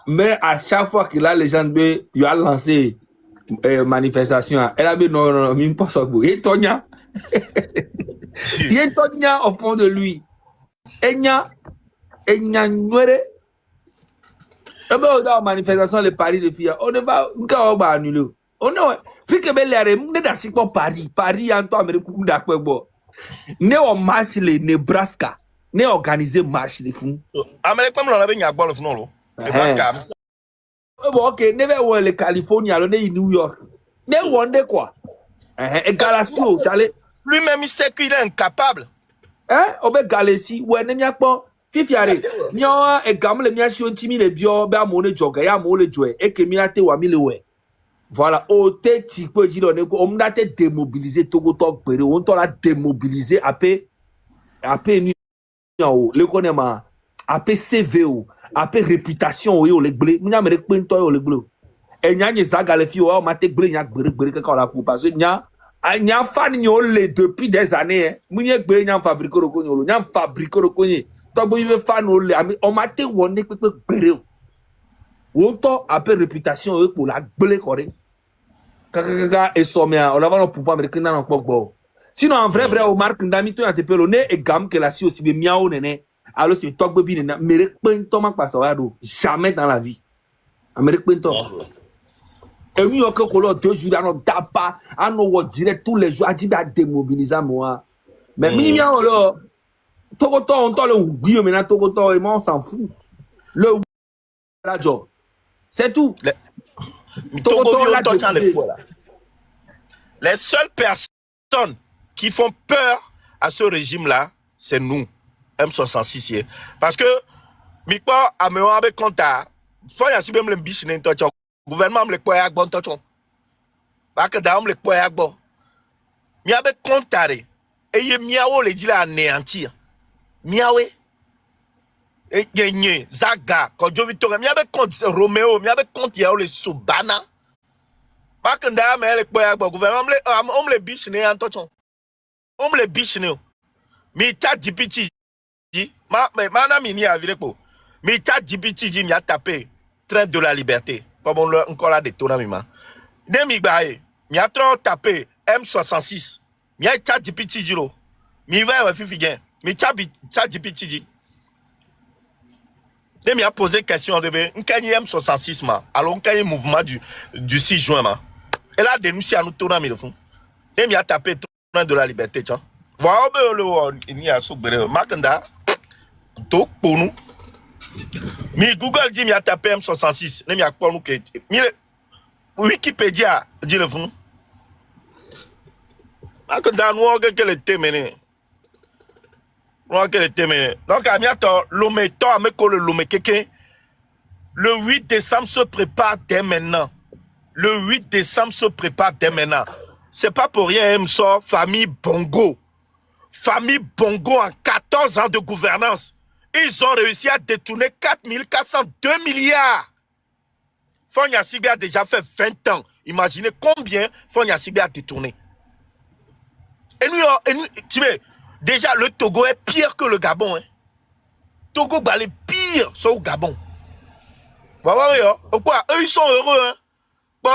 mais à chaque fois que la légende il a lancé manifestation elle a dit non même pas ça il tonya il tonya au fond de lui enya nuere et ben dans manifestation les paris de filles on ne va pas annuler on ne fait que belle are ne da si pas Paris en toi Amérique d'accord bon ne on marche les Nebraska ne organiser marche les fous Amérique même on avait nya ball non lo Nebraska bon ok ne va où les California le ne New York ne wonder quoi et Galasio chale lui-même il sait qu'il est incapable obe Galasi ouais ne mia pas fifiare nyo e gamle mia si ontimi le bio ba mo ne joga ya mo le joe e ke mi ate wa mi le we voilà o te ti pe ji do ne ko o mda te démobiliser Togo to gbere on to la démobiliser apé ni o le konema apé CV o apé réputation o le gbele mi nya me pe nto o le gbele e nya nyi zaga le fi o ma te gbele nya gbere ka la ku parce que nya fan nyo le depuis des années mi nye gbe nya fabriquer ro ko nyo nya fabriquer ro ko nyi Togo il veut faire nos on m'a dit on est peu on to a peu réputation pour la blé coré kaka et sommet on va non pour pas américain dans pogbo sinon en vrai au marque ndami to ate pelo ne e gam que la si aussi be miao nene alors c'est Togo bi na mere pento mak passe jamais dans la vie amérique pento et mi ok ko lo 2 jours à no dapa à no wo direct tous les jours a dit ba démobiliser moi mais mi miao lo Togoto, on t'a le oublié, maintenant Togoto et moi on s'en fout. Le la job. C'est tout. Togoto là les seules personnes qui font peur à ce régime-là, c'est nous, M66. Parce que, Mikpo, à me avec compte, faut y même le biche, le gouvernement me le quoi bon touchon. Parce que dans le poids bon. Miabe contare. Et ye miawo le dit la anéantir. Miawe. Et gagné. Zaga. Quand je vis toi, miabe compte Roméo. Miabe compte yao le Subana. Parce que dans le poids bon. Gouvernement, on le biche né en tochon. On le biche né. Mi ta dipiti. Mana mini a viré pour. Mi ta dipiti dit mi a tapé. Train de la liberté. Comme on l'a encore là de tournament. Nemi bae. Mi a trop tapé M66. Mi a ta dipiti diro. Mi va fifi gen. Mi ta dipiti dit. Nemi a posé question de be. Nkani M66 ma. Alors nkani mouvement du 6 juin ma. Elle a dénoncé à nous tournament de fond. Nemi a tapé train de la liberté. Tiens. Voilà il y a soubere. Makanda. Donc pour nous. Mi Google dit mi a tapé M66. Nemi a quoi nous que. Mi Wikipédia dit le fond. Makanda nous on que le témené. Donc amiato l'ometo ameko le lome keke. Le 8 décembre se prépare dès maintenant. Le 8 décembre se prépare dès maintenant. C'est pas pour rien, MSO, famille Bongo. Famille Bongo en 14 ans de gouvernance. Ils ont réussi à détourner 4402 milliards. Fonya Sigbe a déjà fait 20 ans. Imaginez combien Fonya Sigbe a détourné. Et nous, tu sais, déjà le Togo est pire que le Gabon. Hein. Togo va aller pire sur le Gabon. Eux, ils sont heureux. Hein. Bon,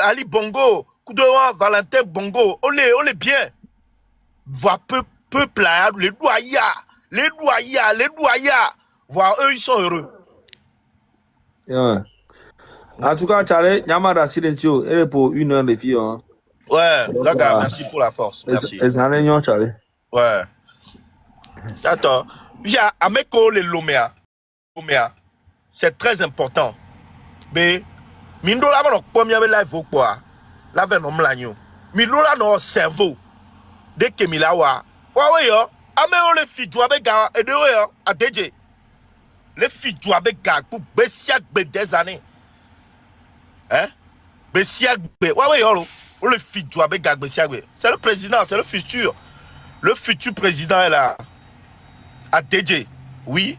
Ali Bongo, Koudoua, Valentin Bongo, on les bien. Voir peuple là, les doyas. Voir eux, ils sont heureux. Yeah. En tout cas, Charlie, Yamada Silencio, elle est pour 1 heure de filles. Hein. Ouais, là, gars, merci pour la force. Merci. Charlie. Ouais. Attends. Via Ameko le Lomea. C'est très important. Mais, Mindola va nous premier live au quoi. La veine nom l'agneau. Mindola nos cerveau. Dès que Milawa. Ouais, yo. Ameo le fit avec gars. Et de yo. A DJ. Les filles jouent avec gars. Pour Bessiak des années. Hein? Bessiak. Ouais, yo. Le fit jouer avec Gagbe Siagbe. C'est le président, c'est le futur. Le futur président est là. ADJ. Oui,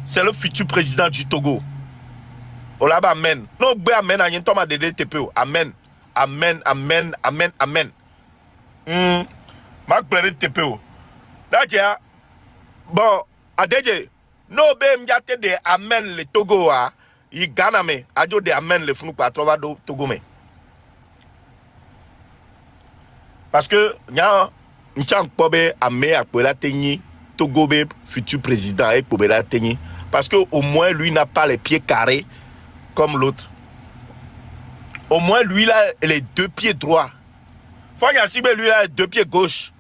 c'est le futur président du Togo. On l'a amen. Non, amen, à yen toma de TPO. Amen. Amen, amen, amen, amen. Marc Bléré TPO. Là, bon, ADJ. Non, ben, m'yate de amen le Togo, il gagne, mais, adjo de amen le fnou pa trova do Togo, mais. Parce que, N'chang Pobe Amé a pour la tenir, Togobe, futur président, et pour la tenir. Parce que au moins, lui n'a pas les pieds carrés comme l'autre. Au moins, lui, il a les 2 pieds droits. Fanya Sibe, lui, il a les 2 pieds gauche.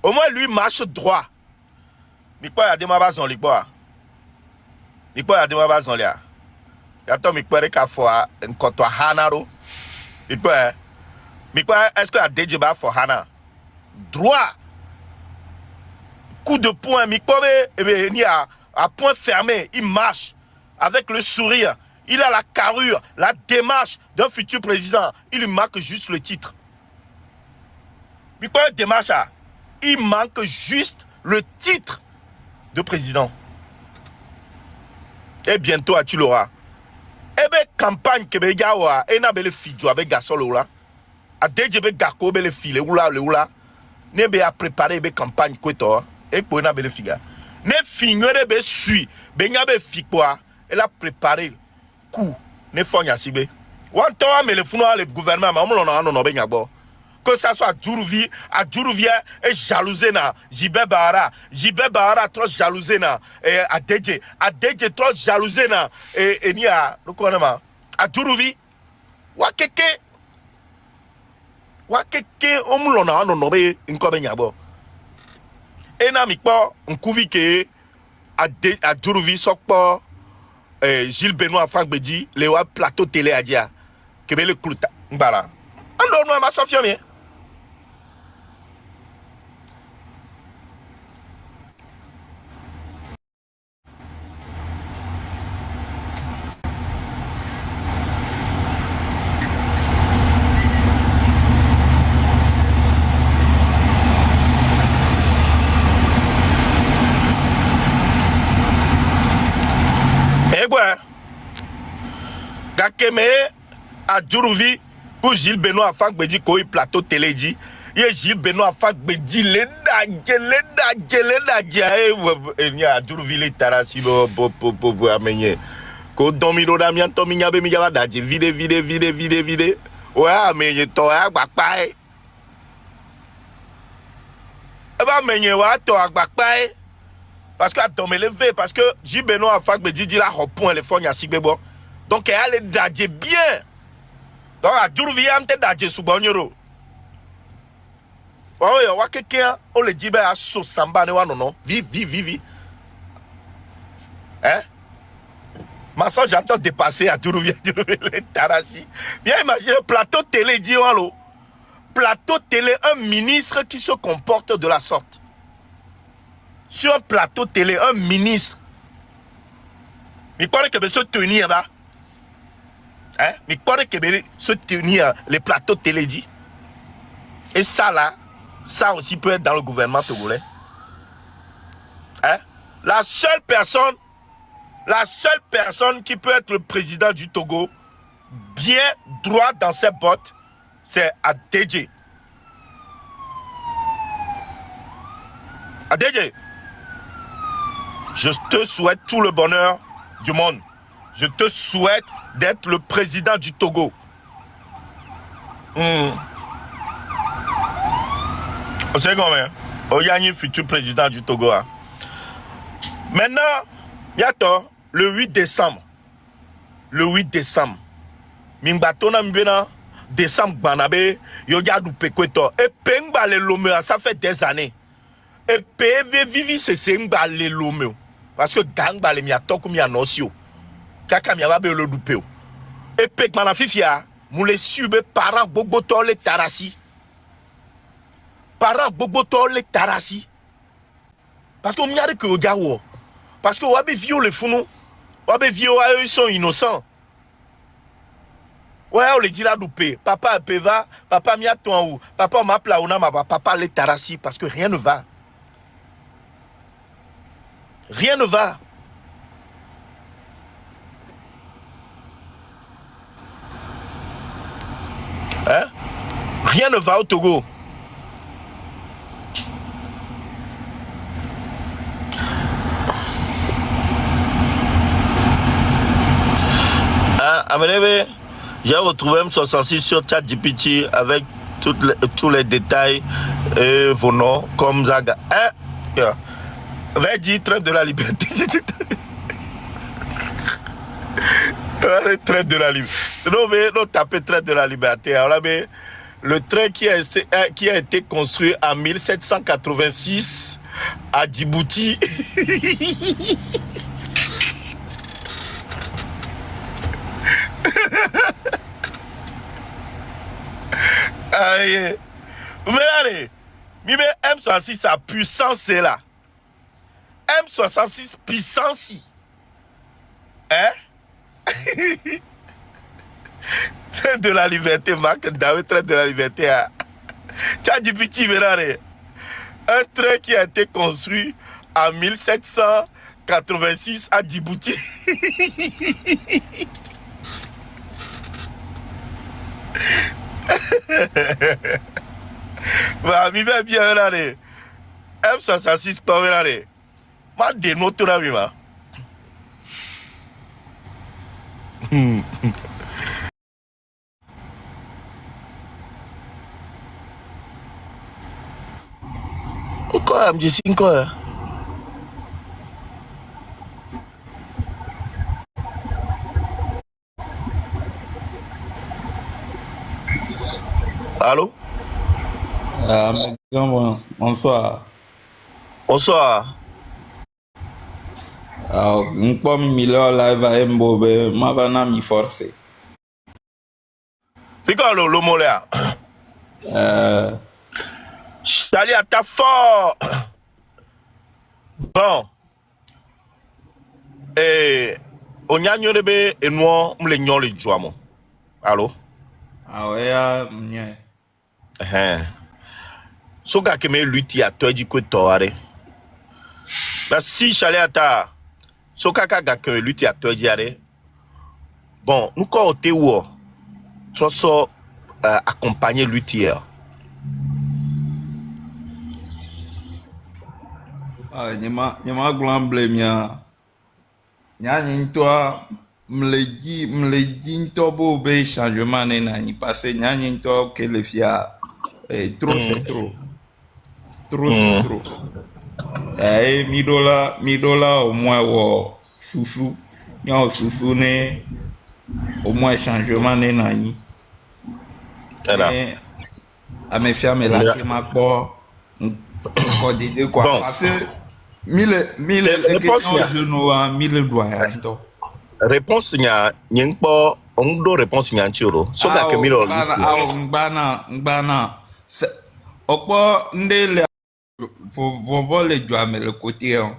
Au moins, lui, marche droit. Mais quoi, il y a des mabazons, les bois. Mais quoi, il y a des mabazons, là. Il y a des mabazons, Hanaro. Mais quoi, mais quoi, est-ce que la Déjeba for Hana? Droit. Coup de poing, à point fermé, il marche avec le sourire. Il a la carrure, la démarche d'un futur président. Il lui manque juste le titre. Mais quoi, démarche? Il manque juste le titre de président. Et bientôt, tu l'auras. Eh bien, campagne que Begawa, et n'a pas le fidjo avec Gasol là. A DJB Gako be le file le oula ne be a préparer be campagne kweto et pour na be le figa ne finere be sui be nya be fikwa elle a préparé coup ne fonya sibe wan to me le funo le gouvernement ma mo no be nya bo que ça soit Djourouvia et jalousé na Jibé Bahara trop jalousé na et a DJ trop jalousé na et ni a le konama a Djourouvi wa keke omulona no be nkobe nyabo ena mikpo nkuvi ke a Djourouvi sokpo Gilles Benoît Fagbedi le wa plateau télé adia kebe le kluta mbala ando no ma sofio mi quoi? Gakeme a Djourouvi pour Gilles Benoît Fagbedi Koi plateau télé dit. Il Gilles Benoît Fagbedi le a Djourouvi le tarasi pour amener. Ko domino damian tominya be miya daji vide. Ouais amener to agbapa e. E ba amener wa to agbapa e. Parce que attends me lever parce que Gilles Benoît Fagbedi dit la repon le fond ya sigbe. Donc elle est dadje bien. Donc à Djourouvi am te dadje subonyoro. Ouais, ouais, quelqu'un on le dit ben à sauce samba ne wa non. Vive. Hein? Ma soeur j'entends dépasser à Djourouvi les tarasi. Viens imaginer plateau télé dit wallo. Plateau télé un ministre qui se comporte de la sorte. Sur un plateau télé un ministre. Il paraît que se tenir là. Hein? Mais quoi que se tenir les plateaux télé dit. Et ça là, ça aussi peut être dans le gouvernement togolais. Hein? La seule personne qui peut être le président du Togo, bien droit dans ses bottes, c'est Adedje. Adedje, je te souhaite tout le bonheur du monde. Je te souhaite d'être le président du Togo. C'est combien? Oyani futur président du Togo. Maintenant, yato, le 8 décembre. Le 8 décembre. Mimbatona mbena décembre banabe yoga du pekweto. Et pengba le lomeo, ça fait des années. Et PV vivi c'est sengba le lomeo. Parce que gangba le miatoko mianosio. Kaka miaba be le dupeo. Et pek manafifia, moule sube parents boboto le tarasi. Parents boboto le tarasi. Parce qu'on m'y a dit que gawo. Parce que wabe vieux les founou. Wabe vieux ils sont innocents. Ouais, on le dit là doupé. Papa peva, papa m'y a toi ou. Papa m'a plauna ma papa le tarasi parce que rien ne va. Rien ne va. Hein? Rien ne va au Togo. Amenez, j'ai retrouvé M66 sur ChatGPT avec tous les détails et vos noms comme Zaga. Hein? Va dire train de la liberté. Train de la liberté. Non, mais non, tapez train de la liberté. Alors, mais, le train qui a été construit en 1786 à Djibouti. Aïe. Mais allez, M66 sa puissance c'est là. M66 puissance. Hein? Train de la liberté, Marc David, train de la liberté. Tchad Djibouti, un train qui a été construit en 1786 à Djibouti. Bah, mi va bien là, M66 pas là, ma dénote là, mi ma. Pourquoi me dit quoi? Allô? Bonsoir. Bonsoir. Un po' mi live a mbobe, ma vana mi force. C'est quoi le mot là? Allez à ta fort. Bon. Et on y a une rebe et nous on les nyon les joie mon. Allô? Ah ouais, mien. Soga que me lutti à toi du côté torare. Bah si chalé à ta Sokaka gake lutti à toi diare. Bon, nous quand on où trop so accompagner luttier. Nyama glamble mia. Nyani toi mleji to bo be changement na ni passé nyani to que le fia trop c'est trop. Trop c'est trop. Mi dola au moins wo sousou. Nyan sousou ne au moins changement ne na ni. Voilà. À me faire me la que ma po encore de quoi Bon. parce que mille questions genou a mille doigts to. Réponse nya nyengpo ongdo réponse nya nchiro. Soka ke milo. Ngbana. Okpo ndele vovo le doigt mais le côté hein.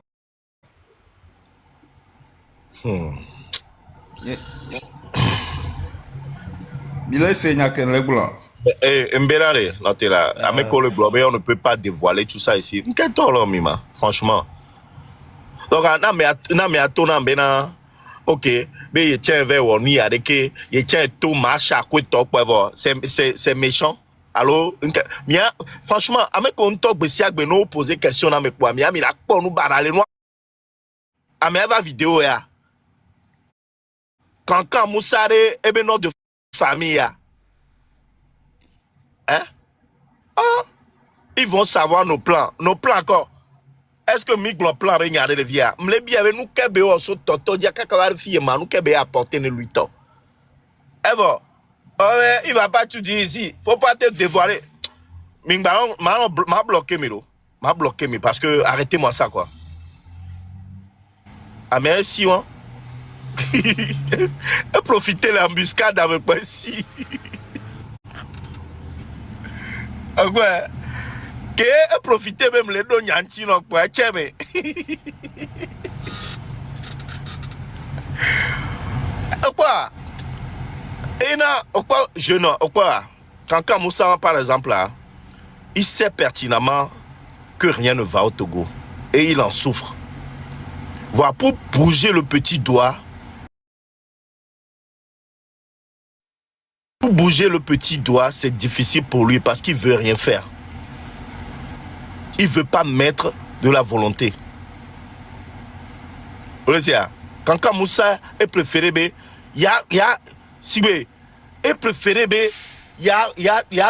Mille fait nya ken le blanc. Mbérare, là, avec le blobé, on ne peut pas dévoiler tout ça ici. Qu'est-ce que mima, franchement. Donc, mais à ton ambena, ok, mais il tient vers on y a des que, il tient tout marche à quoi top pour voir. C'est méchant. Alors, mia, franchement, avec on top, si à nous poser question à mes poids, mia, mais la pour nous barrer nous. À mes vidéo ya. Quand Moussare, et ben notre de famille ya. Hein? Ah, ils vont savoir nos plans. Nos plans encore. Est-ce que Miglo plan avec Nyade de Via? M'lebi avec nous kebe o so toto dia kakawari fille ma nous kebe apporter ne lui to. Evo. Oh, il va pas tout dire ici. Faut pas te dévoiler. Mingbaron m'a bloqué Milo. M'a bloqué mais parce que arrêtez-moi ça quoi. Ah mais si on profiter l'embuscade avec moi ici. Ouais. Que profiter même les deux nyanti non pour mais quoi et non quoi je non quoi quand Moussa par exemple là il sait pertinemment que rien ne va au Togo et il en souffre. Voilà, pour bouger le petit doigt, c'est difficile pour lui parce qu'il veut rien faire. Il veut pas mettre de la volonté. Vous voyez, quand Moussa est préféré, il y a si est préféré, il y a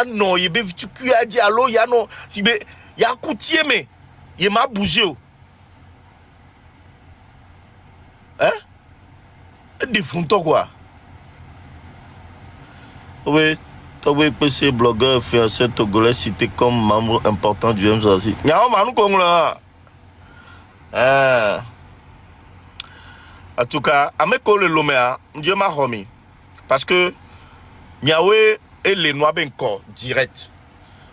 non, il y a dialogue, il y a non, si il y a coutier mais il m'a bougé. Hein? Des foutons quoi? Oui. Oui, PC blogueur influenceur togolais cité comme membre important du MZC. Nyao manu kong là. En tout cas, ameko le lomea, Dieu m'a remis. Parce que Niawe et les noirs benko direct.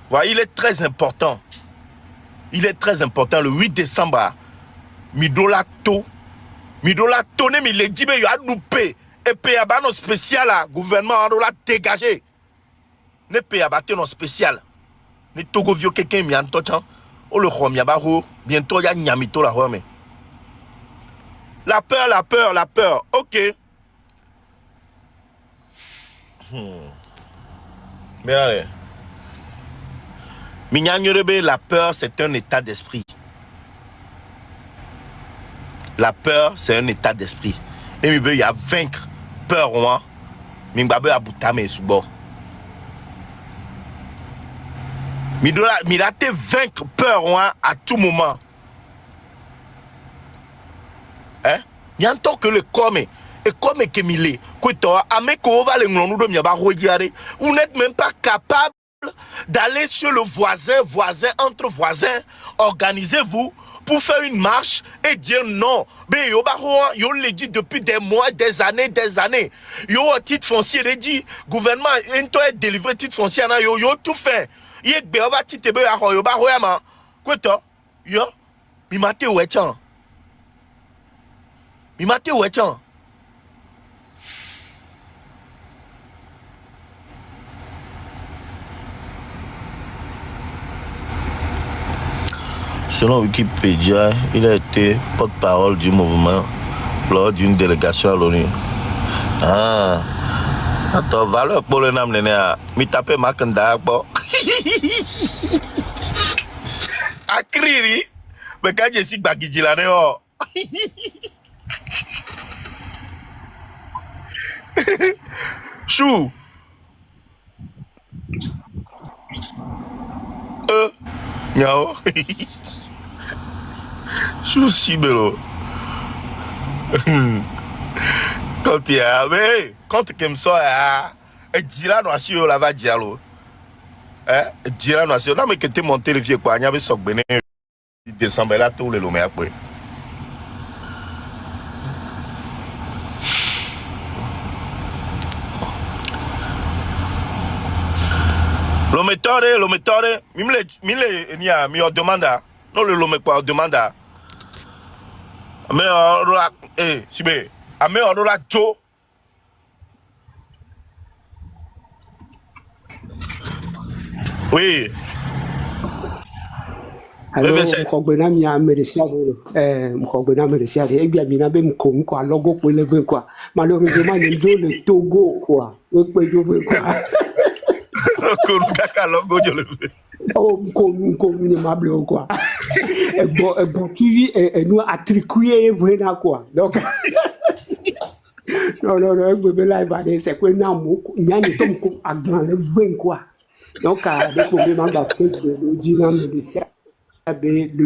Voilà, il est très important. Il est très important le 8 décembre. Midola to ne mi le dit mais il a loupé et puis il y a spécial là, gouvernement a l'a dégagé. Ne paye abattre non spécial. Ne togo vieux quelqu'un mi en touchant. Oh le rhum ya baho. Bientôt ya nyamito la rhum. La peur. Ok. Mais allez. Mignagnerebe, la peur c'est un état d'esprit. La peur c'est un état d'esprit. Et il y a vaincre peur moi. Mingbabe abutame subo. Mirate vaincre peur à tout moment. Hein? Il y a un temps que le comme et comme que mille, vous n'êtes même pas capable d'aller chez le voisin, entre voisins, organisez-vous pour faire une marche et dire non. Mais yo le dit depuis des mois, des années. Yo titre foncier dit gouvernement est délivré titre foncier yo tout fait. Yek be ova titre be ya yo ba hoyama. Kweto yo mi mate wechan. Selon Wikipédia, il a été porte-parole du mouvement lors d'une délégation à l'ONU. Ah. Attends, valeur pour le nom, néné. Mi tapé Makanda, bon. Akriri. Mais quand je suis bagidji là, oh. Chou. Nyao. Chou si belo. Quand tu es mais quand tu aimes ça, et dira no asio la va dialo. Dira no asio. Non mais que tu monté le vieux quoi, nyave sok bene décembre là tout le lomé après. Lo metore, mimle nia mi o demanda. Non le lomé quoi demanda. Mais sibe, ame orola jo. Oui. Alors, mkhogbena mi ameresia mkhogbena ameresia et bien mina be mkom quoi logo pour le quoi. Malheureusement, il y a le Togo quoi. Quoi. Oh, communément quoi. Bon, tu vis et nous attriquer voilà quoi. Donc non, là c'est quoi non, il y a des tomes à grand le vin quoi. Donc des problèmes de dynamique le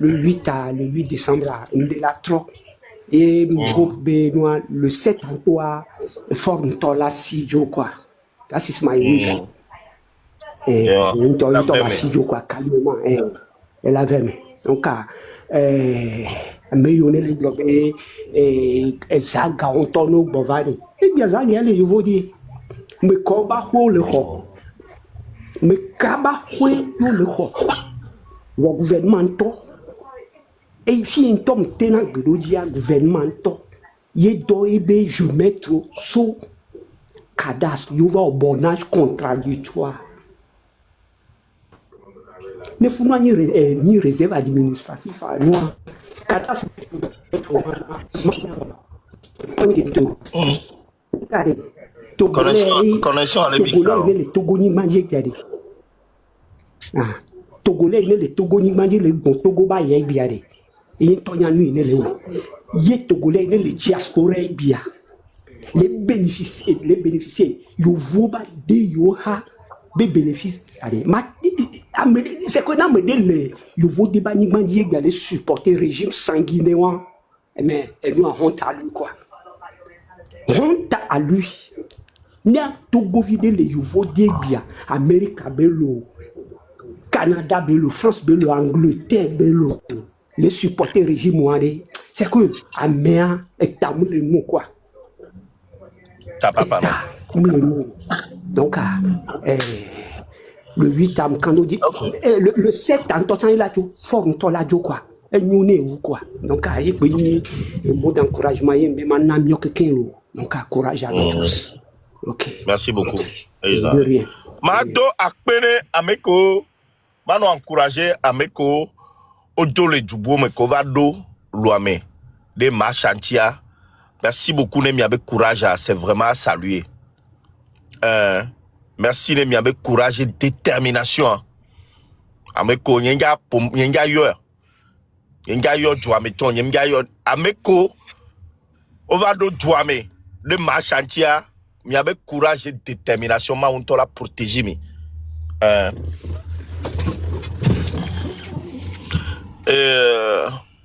8 décembre de la trop et Benoît le 7 en toi forme la 6 jours quoi. Ça c'est my wish. Et on la 6 jours quoi calmement et la veille. Donc mais on est les globes et ça on tourne au bovary. Et bien ça il y a les nouveaux dit mais combat le ho. Mais kaba le ho. Le gouvernement et ici un tom tenant de gouvernement je mettre sous cadastre il va au bornage contradictoire ne faut pas ni réserve administrative à nous cadastre connexion à les Togolais manger Togolais les Togolais manger les bon Togo ba yé biade et tonya nu ne le yé Togolais les diaspora bia les bénéficiaires yo voba de yo ha be bénéfice allez c'est que na me de yo vo de ba ni manger les supporter régime sanguinaire mais nous honte à lui quoi honte à lui na Togo vide le yo vo de bia Amérique bello Canada, bello, France, bello, Angleterre, bello, les supporters régime ouandé, c'est que la mer est à le mot quoi. T'as pas donc le 8 ans quand on dit le 7 ans toi il a tout forme toi là quoi. Et nous né ou quoi. Donc il y a un mot d'encouragement et maintenant mieux que quelqu'un donc courage à tous. OK. Merci beaucoup. De rien. Mado akpene ameko mano encourager ameko ojo le jubo me kovado loame de ma chantia. Merci beaucoup Nemi avec courage, c'est vraiment à saluer. Merci Nemi avec courage et détermination. Ameko nyenga yo joame ton nyenga yo ameko ovado joame de ma chantia mi avec courage et détermination ma on la protéger mi.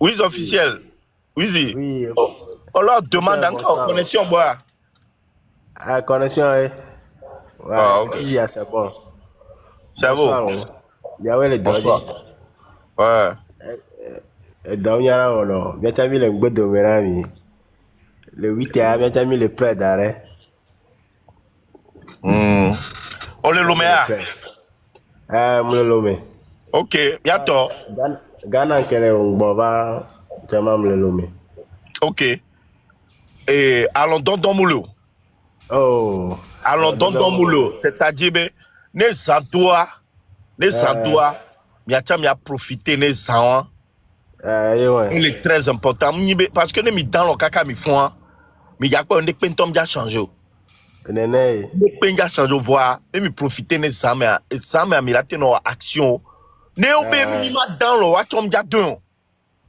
Oui, officiel. Oui. On leur demande encore connexion, bois. Ah, connexion, ouais. Ok. Oui, c'est bon. C'est bon. Il y a les deux. Ouais. Et donc, il y a un bien t'as mis le goût de Merami. Le 8 et bien t'as mis le prêt d'arrêt. On le loméa. Mon le lomé. Ok, bientôt. Ghana, quel est un bon va, tu m'as le lomé. Ok. Et allons dans Moulou. Oh. Allons dans Moulou. C'est-à-dire, ne zandoua, miacha mia profiter ne zanwa. Ouais. Il est très important. Parce que nous, dans le caca, mi font, mais il y a pas un dépentom déjà changé. Nene. Dépentom changé, voir, et mi profiter de ça, mais ça, mais mi raté nos actions. Néo, mi ma dans le watch, on déjà deux.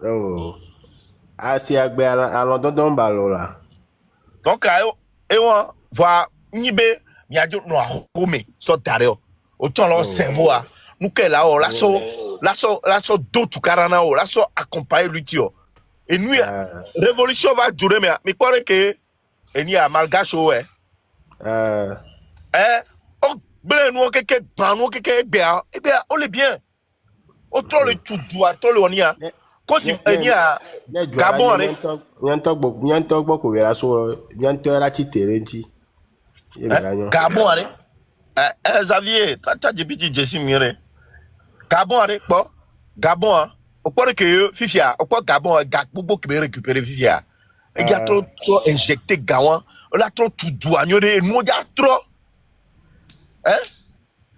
Oh. Ah, si agbe à London balo là. Donc, et on voit, ni be, mi a dit, no, à Rome, so d'ailleurs. Autant leur cerveau, nous, qu'elle a, là, so, d'autres carana, là, so, accompagner lui, tio. Et nous, révolution va durer, mais quoi que, et ni à malgache, ouais. Oh, blé, nous, quelque, nous, quelque, bien, eh bien, on est bien. Autant le tout doigt, autant le on y a. Quand il y a Gabon, Nyantok boko vera so nyantok la chiterenti. Gabon, allez. Xavier, t'as dit petit Jessie Mire. Gabon, allez, bon. Gabon, au point que Fifia, au point Gabon, Gabon qui veut récupérer Fifia. Il y a trop injecté Gawan, on a trop tout douanier, nous, il y a trop. Hein?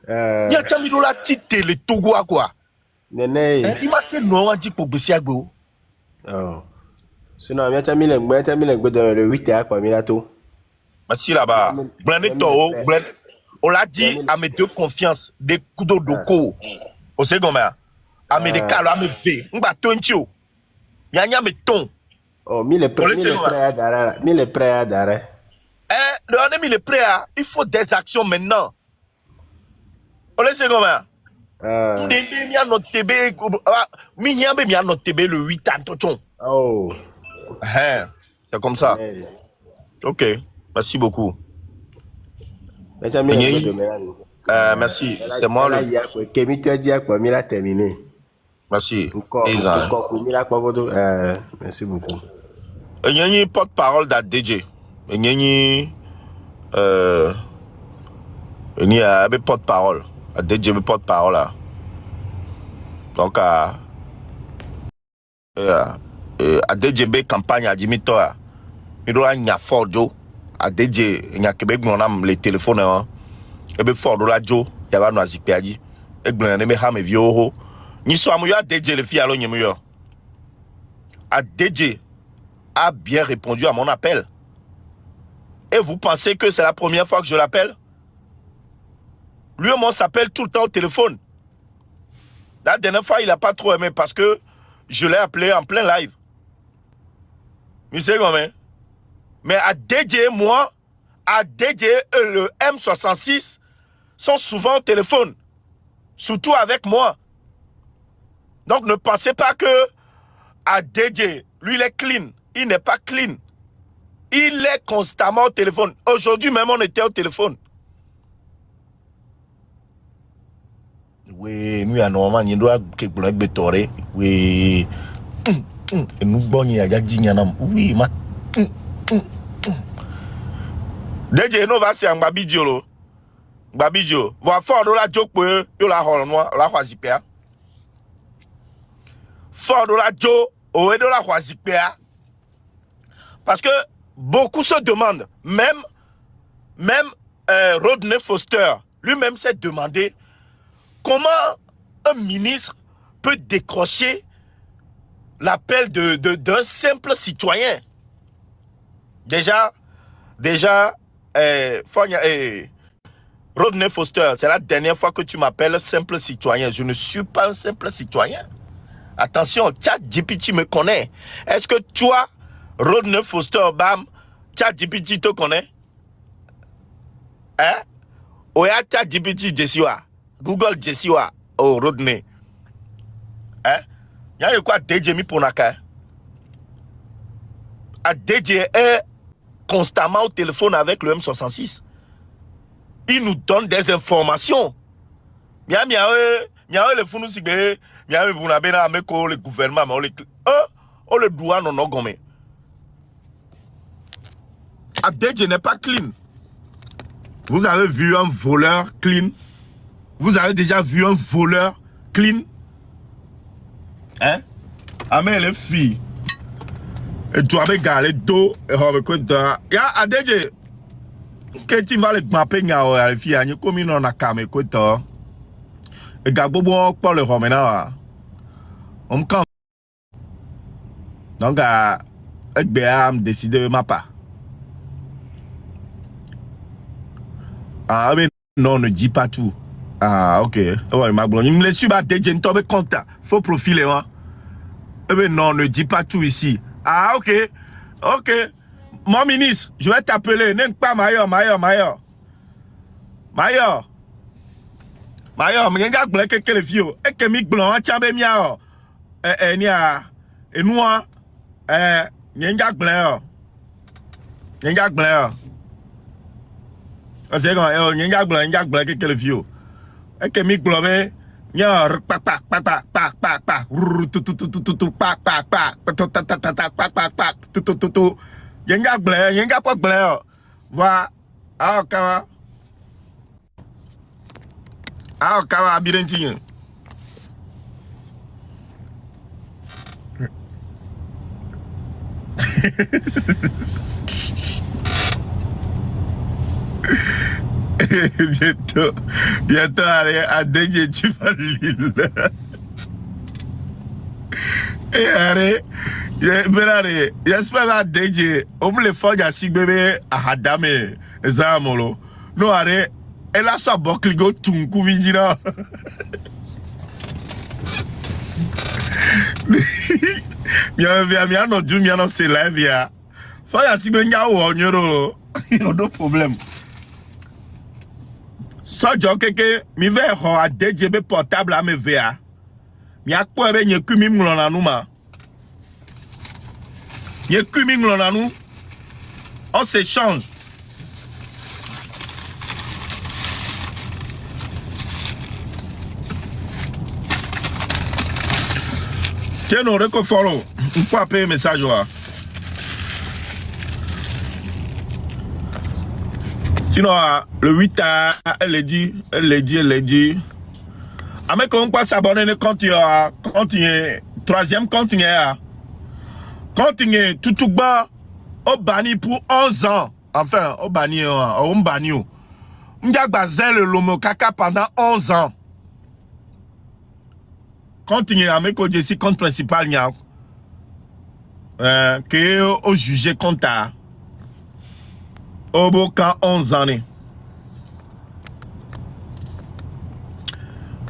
Il y a jamais de la tite, le Togo, quoi. Nene. Il m'a fait non, on dit pour baisser à go. Oh. Sinon, il y a mis le dans le 8 à quoi, Milato. Merci là-bas. Blende Toro, on l'a dit à mes deux confiances, des coups de doko. Au second, à mes décals, à mes V. On va toncho. Il y a mes tons. Oh, mis les prêts à d'arrêt. Le année, il est prêt à. Il faut des actions maintenant. On le sait comment? Mi a notre TB, mi a notre TB le 8 ans. Oh. C'est comme ça. Ok, merci beaucoup. Merci, c'est moi le. Kemi, tu as dit à quoi? Il a terminé. Merci. Merci beaucoup. Il y a une porte-parole d'ADJ. Il y a une porte-parole. ADJ porte-parole là. Donc, ADJB campagne à Dimito, il doit y avoir fort Joe. ADJ, il y a Québec, on a les téléphones. Et bien, fort de la Joe, il y a un zipéadi. Et bien, on a mes vieux. Ni soit moi, ADJ, le fille à l'oignon. ADJ a bien répondu à mon appel. Et vous pensez que c'est la première fois que je l'appelle? Lui, on s'appelle tout le temps au téléphone. La dernière fois, il n'a pas trop aimé parce que je l'ai appelé en plein live. Mais c'est comment? Mais à DJ, moi, à DJ, le M66 sont souvent au téléphone. Surtout avec moi. Donc ne pensez pas que à DJ, lui, il est clean. Il n'est pas clean. Il est constamment au téléphone. Aujourd'hui même, on était au téléphone. Oui, nous, à normalement, il doit quelque chose de toré. Oui. Et nous, bon, il y a dit, oui, ma. DJ, nous, va, c'est un babidjo. Babidjo. Voir fort de la joke, il la hol, la choisipéa. Fort de la joke, ou de la choisipéa. Parce que beaucoup se demandent, même Rodney Foster, lui-même s'est demandé comment un ministre peut décrocher l'appel d'un simple citoyen. Déjà, Rodney Foster, c'est la dernière fois que tu m'appelles simple citoyen. Je ne suis pas un simple citoyen. Attention, ChatGPT me connaît. Est-ce que toi, Rodney Foster, bam, ChatGPT te connaît? Hein? Oya ChatGPT Jessiwa. Google Jessiwa. Oh, Rodney. Hein? Y'a quoi DJ mi ponaka? A DJ est constamment au téléphone avec le M66. Il nous donne des informations. Mia le funu sigbe, mia le bunabena ameko le gouvernement, on le doit non gomme. Adedje n'est pas clean. Vous avez vu un voleur clean? Vous avez déjà vu un voleur clean? Hein? Amé les filles. Et tu avais galé dos et on veut ya Adedje. Que tu vas le gmaper nya les filles, ni comme on a camé quoi toi? Et Gabo bon pas le romena. On quand Donc, me décidé de ma part. Ah, mais non, ne dis pas tout. Ah, ok. Ouais, ma blonde. Il me laisse sur DJ, je tombe compte. Faut profiler, hein. Eh bien, non, ne dis pas tout ici. Ah, ok. Ok. Mon ministre, je vais t'appeler. N'aime pas Mayor. Mayor, mais regarde, blé, que les filles. Et que mi blanc, tchambe miao. Nia. Et nous, regarde, blé. Regarde, blé. C'est quand regarde, blé, que les filles. Et que mi blanc, nya pak yenga blé yenga pas blé va kawa birentin bientôt à DJ tu vas l'île et allez j'espère que DJ on me le fait à si bébé à Hadame Zamolo no allez elle a sa bokligo tunku vinjina Mia no du mia no se live ya fa ya si benga wo nyoro no problème so jo keke mi ve ho a DJ be portable a me vea mi akpo ebe nye kumi mlona nu ma nye kumi mlona nu on s'échange tiens non reko follow on peut appeler message là sinon le 8 a elle est dit mais qu'on peut s'abonner quand il y a troisième continue continue tout bas au bani pour 11 ans enfin au bani au bani m'gagba le lomo kaka pendant 11 ans continue avec au jessi compte principal nya que au juger compte au boka 11 ans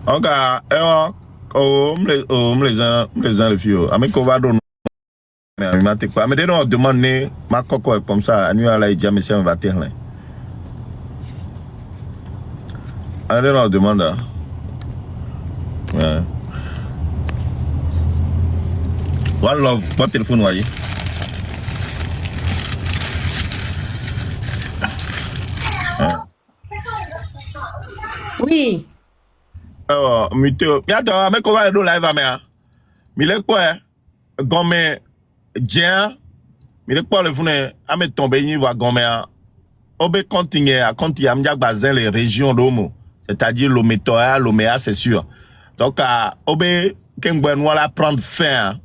Oga, les filles. Avec va donner. Mais dès qu'on demande, ma coco comme ça, à nuit à la idée, mais ça va terminer. Allez, on demande. One love, pas téléphone, voyez. Oui. Mito, attends, mais comment est-ce live à moi? Mais le quoi? Gomme, Jean, mais le quoi le fou à me tomber ni va gomme Obe continue à continuer à me baser les régions d'Omo, c'est-à-dire l'Ometoa, l'Omea, c'est sûr. Donc, Obe, quand on va prendre fin,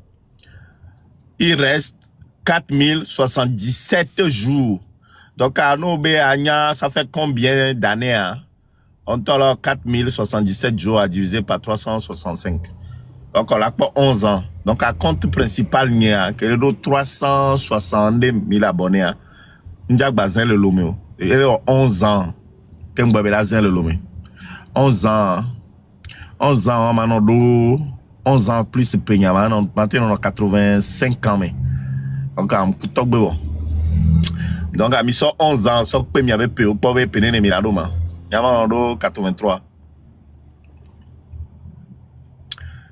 il reste 4077 jours. Donc, à nous, ça fait combien d'années? On t'a 4077 jours à diviser par 365. Donc, on a pas 11 ans. Donc, à compte principal, il y a 362 000 abonnés. On a basé le Lomé. Il y a 11 ans. Qu'est-ce que le Lomé? 11 ans. 11 ans, on 11 ans plus peignant. Maintenant, on a 85 ans. Donc, on a donc, à 11 ans, on a avait payé pour payer les miradoma. Yamando 83.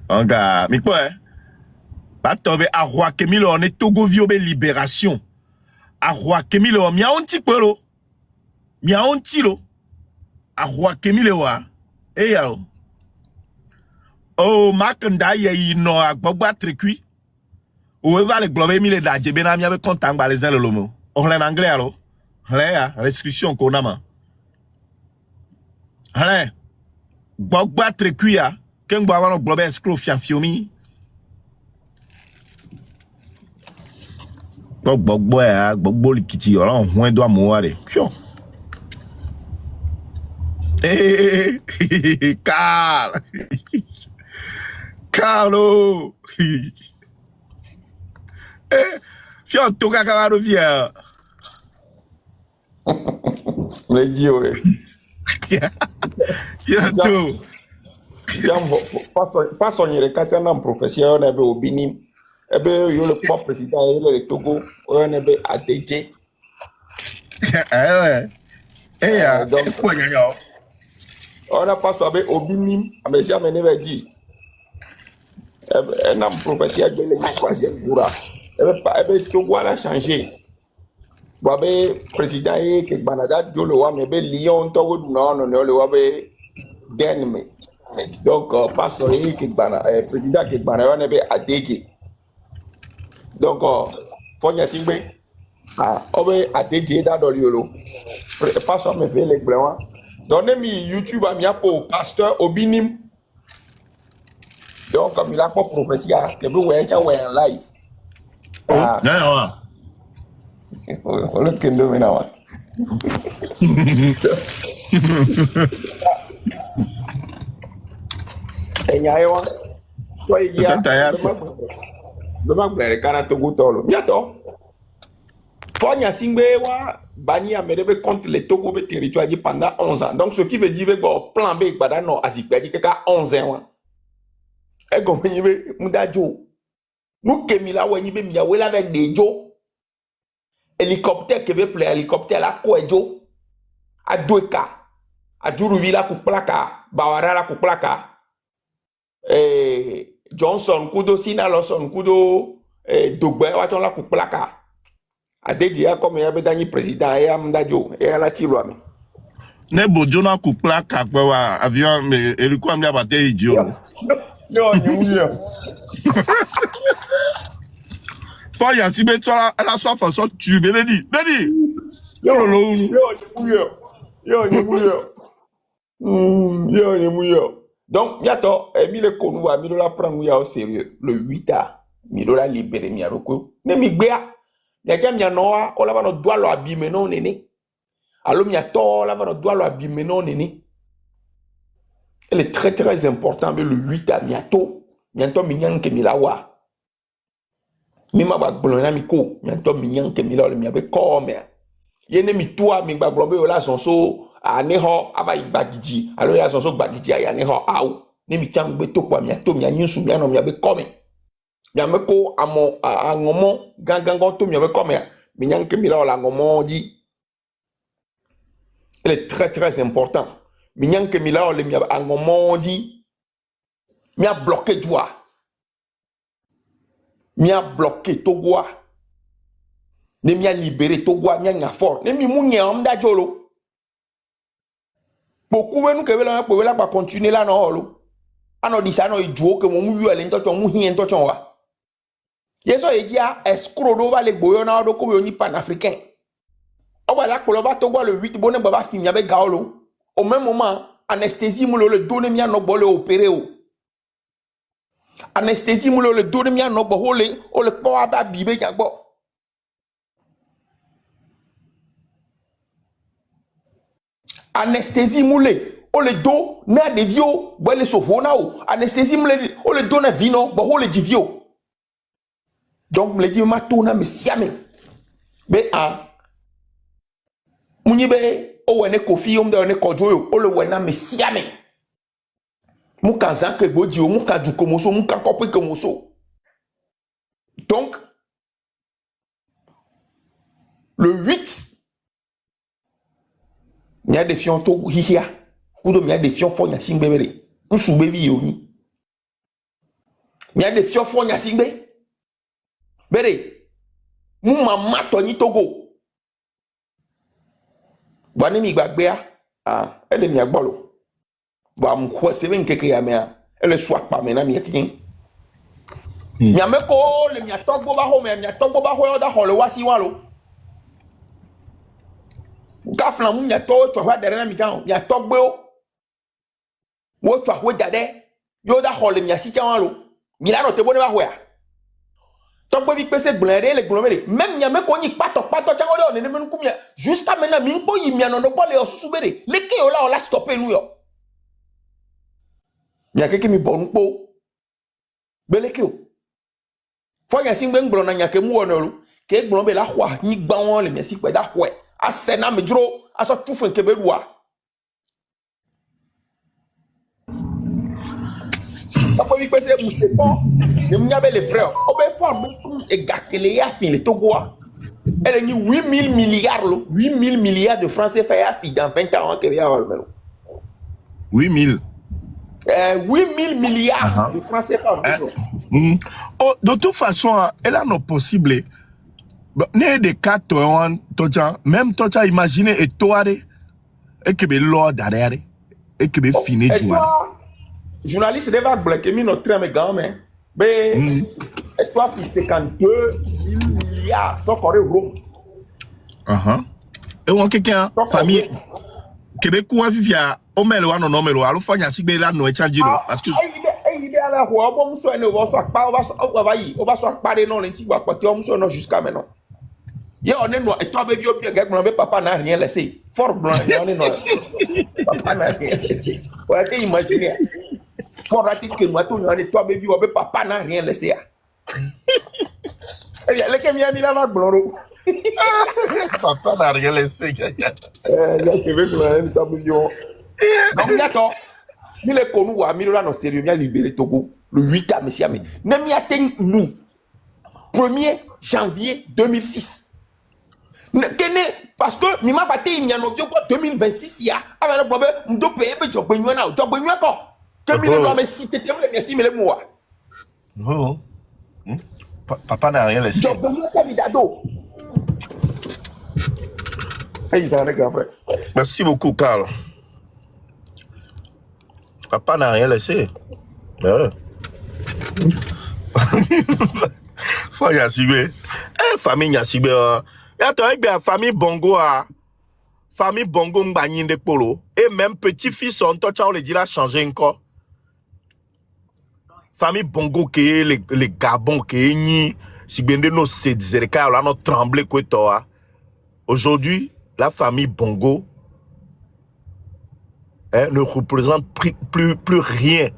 Donc, mais quoi, pas tomber à Roi Kemilo, on est Togo Viobe Libération. À Roi Kemilo, mia on ti kwelo. Mia on ti lo. À Roi Kemilo, eh yalo. Oh, Makanda, y no, à Bogba Trekui. Ou va le globe mille d'adje, ben, mia be content, les uns le lomo. On l'en anglais, alors. Restriction qu'on a, ma. Allez, Bogba Trekuya, quand vous avez un globe escroc fiafiomi, Bogba, likiti, on doit mourir. Carl, Carlo, Fion toka kawaro via. Le dit ouais. Fion to. Jambo pas sognere kaka na professeur na be obini. Ebe yo le pop président le Togo, on ebe ADJ. Ouais. Eh ya, Donc quoi nyanya. on a pas sobe obini, mais jamais ne veut dire. Un homme professeur de le troisième jour. Ebe Togo a changé. Wabe président e ke banada jolo wa mebe Lyon Togo du non le wabe denme. Donc pasteur e ke bana président ke bana wa nebe ADJ. Donc fonya singbe obe ADJ da do liolo. Pasteur me fait les blancs. Donc mi YouTube a mi apo pasteur obinim. Donc comme il a pas prophétie que be we ka we en live. Oh, non. O le kendo me na wa. Enyaewa. To ya. Le magbre kana Togo tolo. Miato. Fonya singbe wa bani a merebe contre les Togo be territoire dit pendant 11 ans. Donc ce qui veut dire que plan B bada no asikpe dit que 11 ans. E go menyibe mudajo. Nous kemila wa nyibe miawe la avec des jo. Hélicoptère que veut plaire hélicoptère la kwejo. A doeka. A juruvi la kuplaka, bawara la kuplaka. Johnson kudo Sina Lawson kudo Dogbe waton la kuplaka. Adedia comme ya bedani président ya mdajo ya la tilwa mi. Nebo Jonah kupla kakwa avion me ilikuwa mlia bate idiolo. Yo ni muyo. Fa ya tibe tola ala so fa so tube lady. Yo ni muyo. Yo ni muyo. Donc bientôt mi le konwa mi la prendre ya au sérieux le 8 mi la libérer mi aroko. Ne mi gbea. Nyaka mi anoa o la va no doit lo abime non nene. Allo mi ato la va no doit lo abime non nene. Elle est très très important mais le 8 à miato mi nyan ke mi la wa. Mi ma ba glona mi ko miato mi nyan ke mi la le mi abe ko me. Yene mi toa mi ba glombe o la sonso ane ho aba igbagiji allo la sonso gbagiji ya ne ho awu. Ne mi kan gbe to kwa miato mi anyusu mi ano mi abe ko me. Miameko amo angomo gangango to miabe comme minyanke mila la ngomo dit. Elle est très très important. Minyanke mila le miabe angomo dit. Mi a bloqué toi. Mi a bloqué Togo. Ne mi a libéré Togo, mi a nga fort. Ne mi munye amda jolo. Beaucoup nous que la pour la pas continuer là non lo. Ano di sa no iduo que mo mu yu ele ntocho mu hien ntocho wa. Yeso egia escroc do va le boyo na do ko ni panafricain. O ba la ko ba Togo le 8 bonne baba fini avec gaolo. Au même moment anesthésie mu le donner mi no bo le opérer o. Anesthésie mu le donner mi no bo o le po aba bibe jagbo. Anesthésie mu o le do na de vio bo le sofona o. Anesthésie mu o le do na vino bo le divio. Donc, me dit, ma tourna me siame. Be a. Mouni be, o wene kofi, on de wene kodjo, o le wena me siame. Mouka zanke bodi, mouka du komoso, mouka kopri komoso. Donc, le 8, il y a des fions to hihia. Kudo il y a des fions fo nyasing bebele. Nsu bebi yoni. Il y a des fions fo nyasing be. Bere, mou mama toni Togo. Bani mi gbagbe elle mi agbolo. Ba mu ko se ben keke ya me elle soit pa me na mi kekin. Mi ameko le mi atogbo ba ho me mi atogbo ba ho da ho le wasi wan lo. Ka flan mu mi ato to wa dere na mi kan mi atogbo o. Wo to ho dade yo da ho le mi asi kan wan lo. Mi la no te bone ba ho ya. Togbo bi pese glere le glomere même nyame ko nyi pato chango le ne menu kumya jusqu'à maintenant mi npo yi miano no bole osusubere le ke yo la o la stopper nu yo nya keke mi bon po bele ke o Faut y a un blon à que moi, que blon la roi, ni ban le merci quoi d'ahoué. A sena me dro, a sa tout fin québécois. Après, il passe un sepon, il y avait les frères. On va faire et gâter les affins, les Togois. Elle a dit 8 000 milliards, 8 000 milliards de francs CFA dans 20 ans. 8 000. 8 000 milliards de francs CFA. Oh, de toute façon, elle a non possible. Né des 4 ans, même toi, imaginez, et toi, et que be l'or derrière, et que be fini. Et toi, journaliste, il va bloquer notre train, mais et toi, fils, 52 000 milliards, ça correct, gros. Et on quelqu'un, famille, Québécois, vivia, on met le non, mais alors, faut y a si bien là, nous échangeons. Parce que. Il est à la roi, on va soit parler non, on jusqu'à maintenant. On est noir, et toi, bébé, papa n'a rien laissé. Fort blanc, on est noir. Papa n'a rien laissé. Vous avez imaginé. Fort raté que moi, toi, bébé, papa n'a rien laissé. Eh bien, les Kémiens, il a la blanc. Papa n'a rien laissé. Donc, il y a toi. Il est connu, il a sérieux, il a libéré Togo le 8 à Messia. Mais il y a nous, 1er janvier 2006. Parce que Mima Bate, il y a 2026, il y a un problème, on doit payer le job, encore. Que si tu merci, mais les mois. Papa n'a rien laissé. Job, merci beaucoup, Carl. Papa n'a rien laissé. Mais ouais. Faut y assumer. Famille y assumer. Et attends, la famille Bongo a. Famille Bongo m'bagne de polo. Et même petit-fils, on t'a le dit là changer encore. Famille Bongo qui est les Gabon qui est ni. Si bien de nos sédizerika, là, nous tremblé quoi toi. Aujourd'hui, la famille Bongo ne représente plus rien.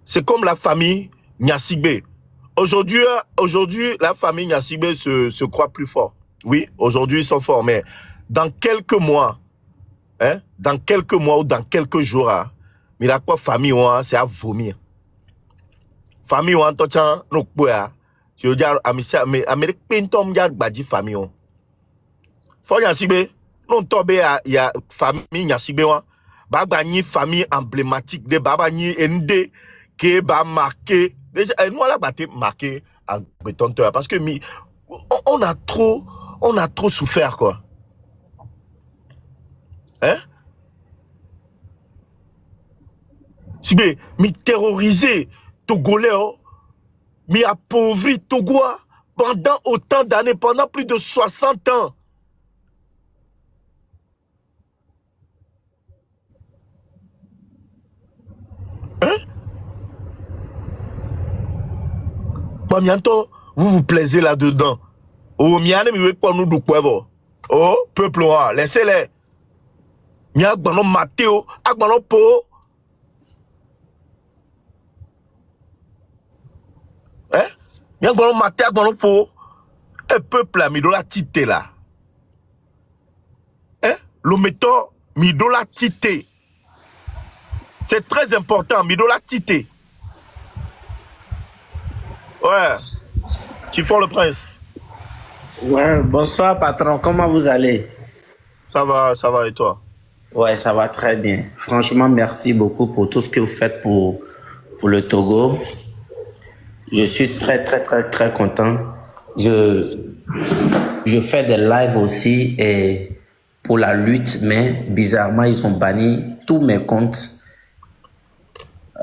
C'est comme la famille Nyasigbe. Aujourd'hui, la famille Nyasigbe se croit plus fort. Oui, aujourd'hui, ils sont forts, mais dans quelques mois, ou dans quelques jours, mais la quoi famille, c'est à vomir. Famille, nous je veux dire, Amérique, Pintom, Yad, famille. Faut Nyasigbe. Non tobe il y a famille Nyasibewa baba ni famille emblématique de baba ni ende qui ba marqué déjà nous la batté marqué à bétonteur parce que on a trop souffert quoi. Sibé mi terrorisé Togolais mi appauvri Togois pendant autant d'années, pendant plus de 60 ans. Bientôt, vous vous plaisez là-dedans. Oh, miane mi wek pas nous du quoi. Oh, peuple laissez-les. Mia gbanon Matteo, agbanon po. Mia gbanon Matteo, agbanon po. Et peuple là, mi do la tite là. Le méthode mi do la tite. C'est très important, mi do la tite. Ouais, Chiffon le prince. Ouais, bonsoir patron, comment vous allez? Ça va et toi? Ouais, ça va très bien. Franchement, merci beaucoup pour tout ce que vous faites pour le Togo. Je suis très content. Je fais des lives aussi et pour la lutte, mais bizarrement, ils ont banni tous mes comptes.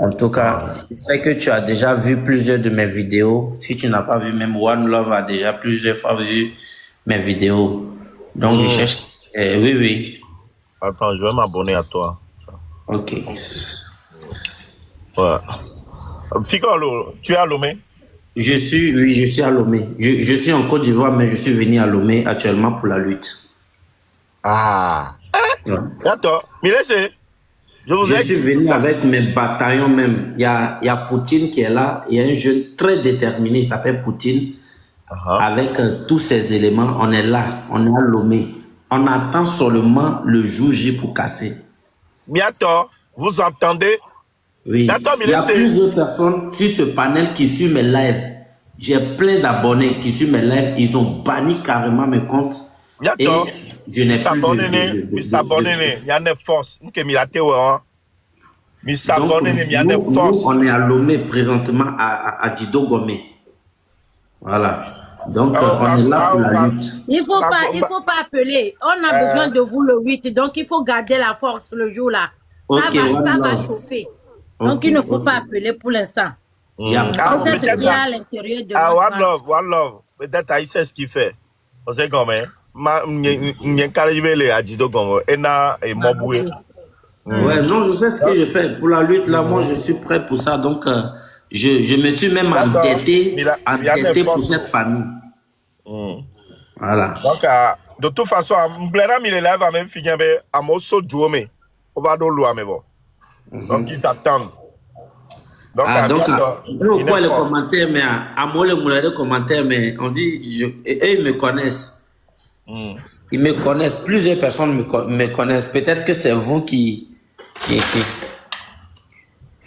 En tout cas, je sais que tu as déjà vu plusieurs de mes vidéos. Si tu n'as pas vu, même One Love a déjà plusieurs fois vu mes vidéos. Donc, je cherche... oui. Attends, je vais m'abonner à toi. Ok. Ouais. Fico, tu es à Lomé? Je suis à Lomé. Je suis en Côte d'Ivoire, mais je suis venu à Lomé actuellement pour la lutte. Ah. Ouais. Attends, mais laissez. Je vous Je ai suis venu avec mes bataillons même. Il y a Poutine qui est là. Il y a un jeune très déterminé, il s'appelle Poutine. Avec tous ces éléments, on est là. On est à Lomé. On attend seulement le jour J pour casser. Miato, vous entendez? Oui. Miato, Il y a plusieurs personnes sur ce panel qui suivent mes lives. J'ai plein d'abonnés qui suivent mes lives. Ils ont banni carrément mes comptes. Miato, Et je n'ai plus il s'abonne, il y a une force. Donc, nous, on est à Lomé présentement à Dido Gomé. Voilà. Donc, on est là pour la lutte. Il faut pas appeler. On a besoin de vous le 8. Donc, il faut garder la force le jour-là. Ça va chauffer. Donc, il ne faut pas appeler pour l'instant. On sait ce qu'il y a à l'intérieur de One Love. Peut-être qu'il sait ce qu'il fait. On sait comment. Ouais, non, je sais ce que je fais. Pour la lutte, là, moi, je suis prêt pour ça. Donc, je me suis même entêté pour cette famille. Voilà. Donc, de toute façon, il va même finir à Mosso Djouome. On va dans l'eau, mais bon. Donc, ils s'attendent. Donc, nous, quoi, les commentaires, mais à moi, les commentaires, mais on dit, eux, ils me connaissent. Ils me connaissent. Plusieurs personnes me connaissent. Peut-être que c'est vous qui il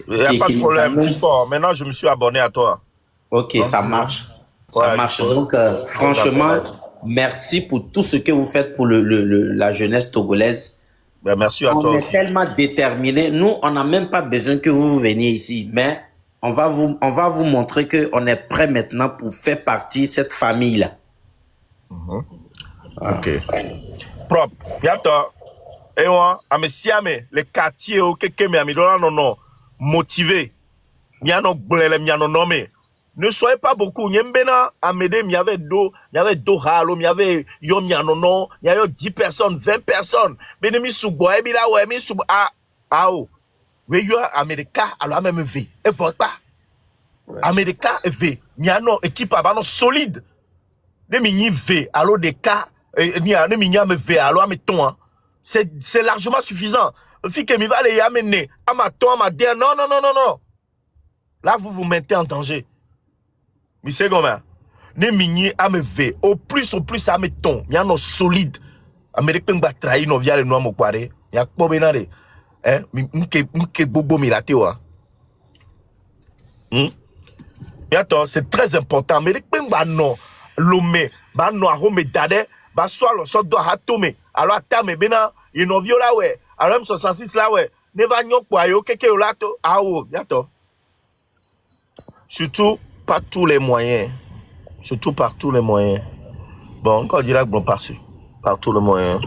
n'y a pas de problème. Maintenant, je me suis abonné à toi. Ok, donc, ça marche. Ça marche. Donc, franchement, merci pour tout ce que vous faites pour la jeunesse togolaise. Ben, merci à toi. On est tellement déterminés. Nous, on n'a même pas besoin que vous veniez ici. Mais on va vous montrer qu'on est prêt maintenant pour faire partie de cette famille-là. Ok. Propre. Bientôt. Et moi, à mes siamé, les quartiers au Kekeme, à mes dollars non motivés. Miano blele, miano nommé. Ne soyez pas beaucoup. Nyembena, à m'aider, il y avait deux halo, il y avait yom miano non, il y avait 10 personnes, 20 personnes. Mais mi subo, et bila ouais, mi subo, oh. Mais yo, Américain, alors même V. Et vote pas. Américain, V. Miano, équipe à banon solide. Ne mi V, alors des cas. C'est largement suffisant. Le que mi va les amener à ma ton, à ma dire non. Là, vous vous mettez en danger. Mais c'est comment? Ne mini à me v. Au plus, à me ton. Il y a nos solides. Américain va trahir nos viales noirs au poiré. Il y a pas bénaré. Hein? M'ke bobo milate wa. Bientôt, c'est très important. Américain va non. L'homme, va non à home dade. Bah soit le sort doit tomber alors attends mais bena il no viola ouais alors même 66 là ouais ne va nyon quoi yo keke là to bientôt surtout par tous les moyens bon encore dire bon par tous les moyens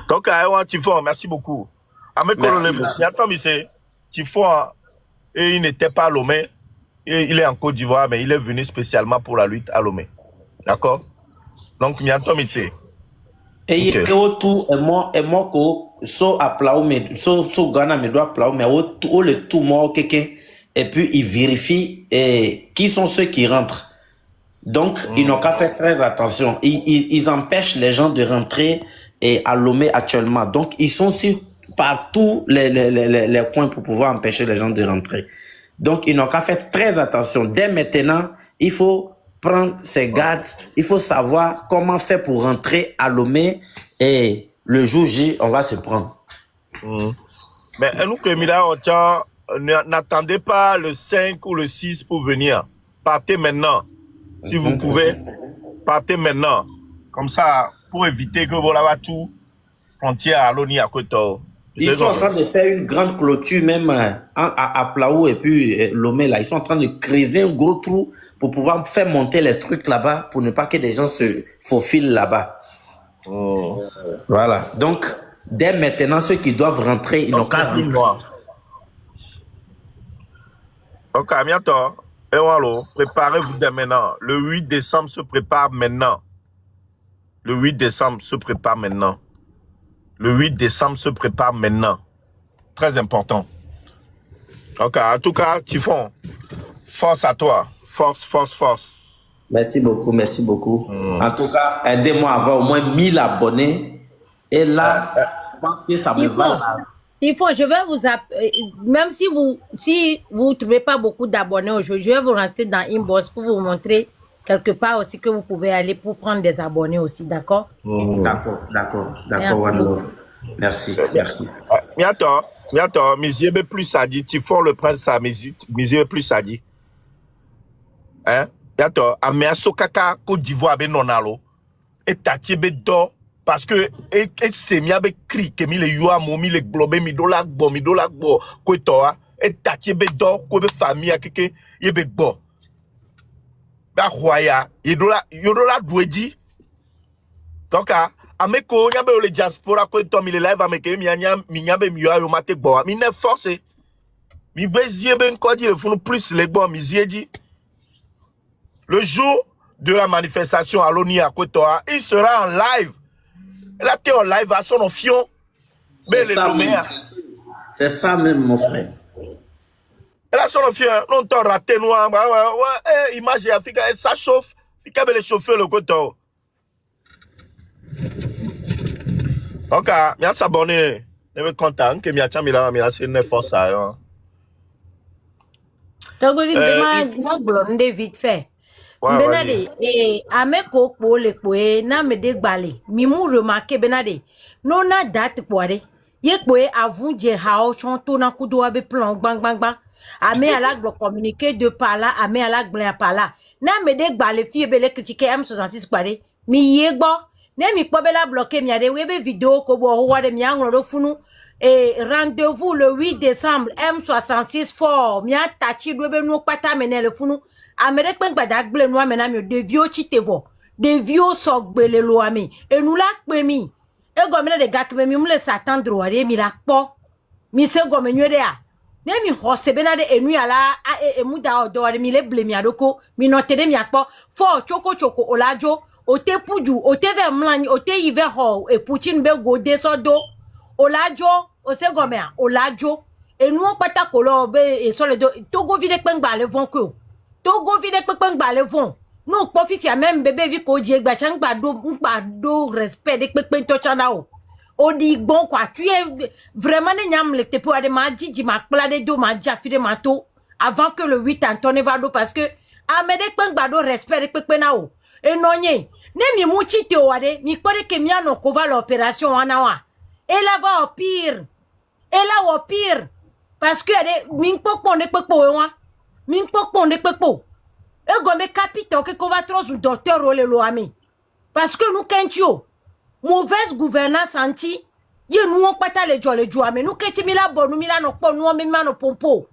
donc Tifon merci beaucoup attends mais c'est Tifon et il n'était pas à Lomé il est en Côte d'Ivoire mais il est venu spécialement pour la lutte à Lomé, d'accord. Donc, bientôt, monsieur. Et il y a tout, et moi, so applaud, mais so Ghana me doit applaud, mais le tout, moi, quelqu'un, et puis il vérifie qui sont ceux qui rentrent. Donc, ils n'ont qu'à faire très attention. Ils empêchent les gens de rentrer à Lomé actuellement. Donc, ils sont sur partout les points pour pouvoir empêcher les gens de rentrer. Donc, ils n'ont qu'à faire très attention. Dès maintenant, il faut prendre ses gardes, il faut savoir comment faire pour rentrer à Lomé et le jour J, on va se prendre. Mais nous, n'attendez pas le 5 ou le 6 pour venir. Partez maintenant. Si vous pouvez, partez maintenant. Comme ça, pour éviter que vous l'avez tout, frontière à l'ONI à Koto. Ils sont en train de faire une grande clôture même à Plaou et puis Lomé là. Ils sont en train de creuser un gros trou pour pouvoir faire monter les trucs là-bas pour ne pas que des gens se faufilent là-bas. Voilà. Donc, dès maintenant, ceux qui doivent rentrer, ils n'ont qu'à rentrer. Ok, à bientôt. Et voilà, préparez-vous dès maintenant. Le 8 décembre se prépare maintenant. Le 8 décembre se prépare maintenant. Le 8 décembre se prépare maintenant. Très important. Ok, en tout cas, Tifon, force à toi. Force. Merci beaucoup. En tout cas, aidez-moi à avoir au moins 1000 abonnés. Et là, je pense que ça me va. Il faut, je vais vous même si vous trouvez pas beaucoup d'abonnés aujourd'hui, je vais vous rentrer dans Inbox pour vous montrer quelque part aussi que vous pouvez aller pour prendre des abonnés aussi, d'accord? D'accord, One Love. Merci. Miato, Miziebe plus ça dit, Tifon le prince ça, Miziebe plus ça dit. Hein? Miato, Amea Sokaka, Côte d'Ivoire, ben nonalo, et Tatiebe do, parce que, et c'est miabe cri, que mi le yua momi le globe, mi do la gbo, quoi et Tatiebe do, quoi be famille à keke, yebe gbo. Ba roya, yodola douedi. Donc, ameko nyabe le diaspora ko to mi le live ameke mi nyabe mi yo mate gbo mi ne force mi bezie ben ko di le funu plus le gbo mi ziedi le jour de la manifestation à l'ONU à Kotoa, il sera en live. Là tu es en live à son fion. C'est ça même mon frère. Là son fion non t'en raté noir ouais image Afrique ça chauffe, il peut le chauffer le Kotoa. Ok, je suis abonné. Je suis content que je suis une force. Donc, je vite fait. Benade, ameko po le poe na me de gbale. Mi mu remarqué benade. Non na date poare. Ye poe avou je hao chanto na kudo abe plan bang bang bang. Ame ala glo communiquer de par là, ame ala gble par là. Na me de gbale fie bele critiquer M66 poare. Mi ye gbo. Ne mi pobela bloqué mi ade webe vidéo ko bo ho wade mi anglo funu et rendez-vous le 8 décembre M66 fort mi atachi webe no pata menele funu Amérique pen gbada gble no amena mi de vieux chitevo de vieux so gbele lo ami e nu la pe mi e go me de gak me mi mle s'attendre ware mi la po mi se go me nwede a ne mi hose be na de enu ala e mu da odo ware mi le ble mi adoko mi no tede mi akpo fo choko olajo ote puju ote ve mlani ote yive ho e puchin be go de sodo olajo ose gomea olajo enu pata kolo be e so le do togo vide pengba le von ko togo vide pengba le von no po fifi même bébé vi ko je gba chan gba do respect de pepen to chana o odi bon quoi tu es vraiment ne nyam le te po ade ma jiji ma pla de do ma jafire ma to avant que le 8 Anthony Vado parce que amede pengba do respect de pepen na o enonye ne mi muchi te wade mi kore ke mi ano kova l'opération anawa et là va au pire parce que ade mi pokpo ne pokpo wa mi pokpo ne pokpo e gombe capitaine que kova trop docteur ole lo ami parce que nous kentio mauvaise gouvernance anti ye nous on pata le jo ami nous keti mi la bonu mi la no po nous mi ma no pompo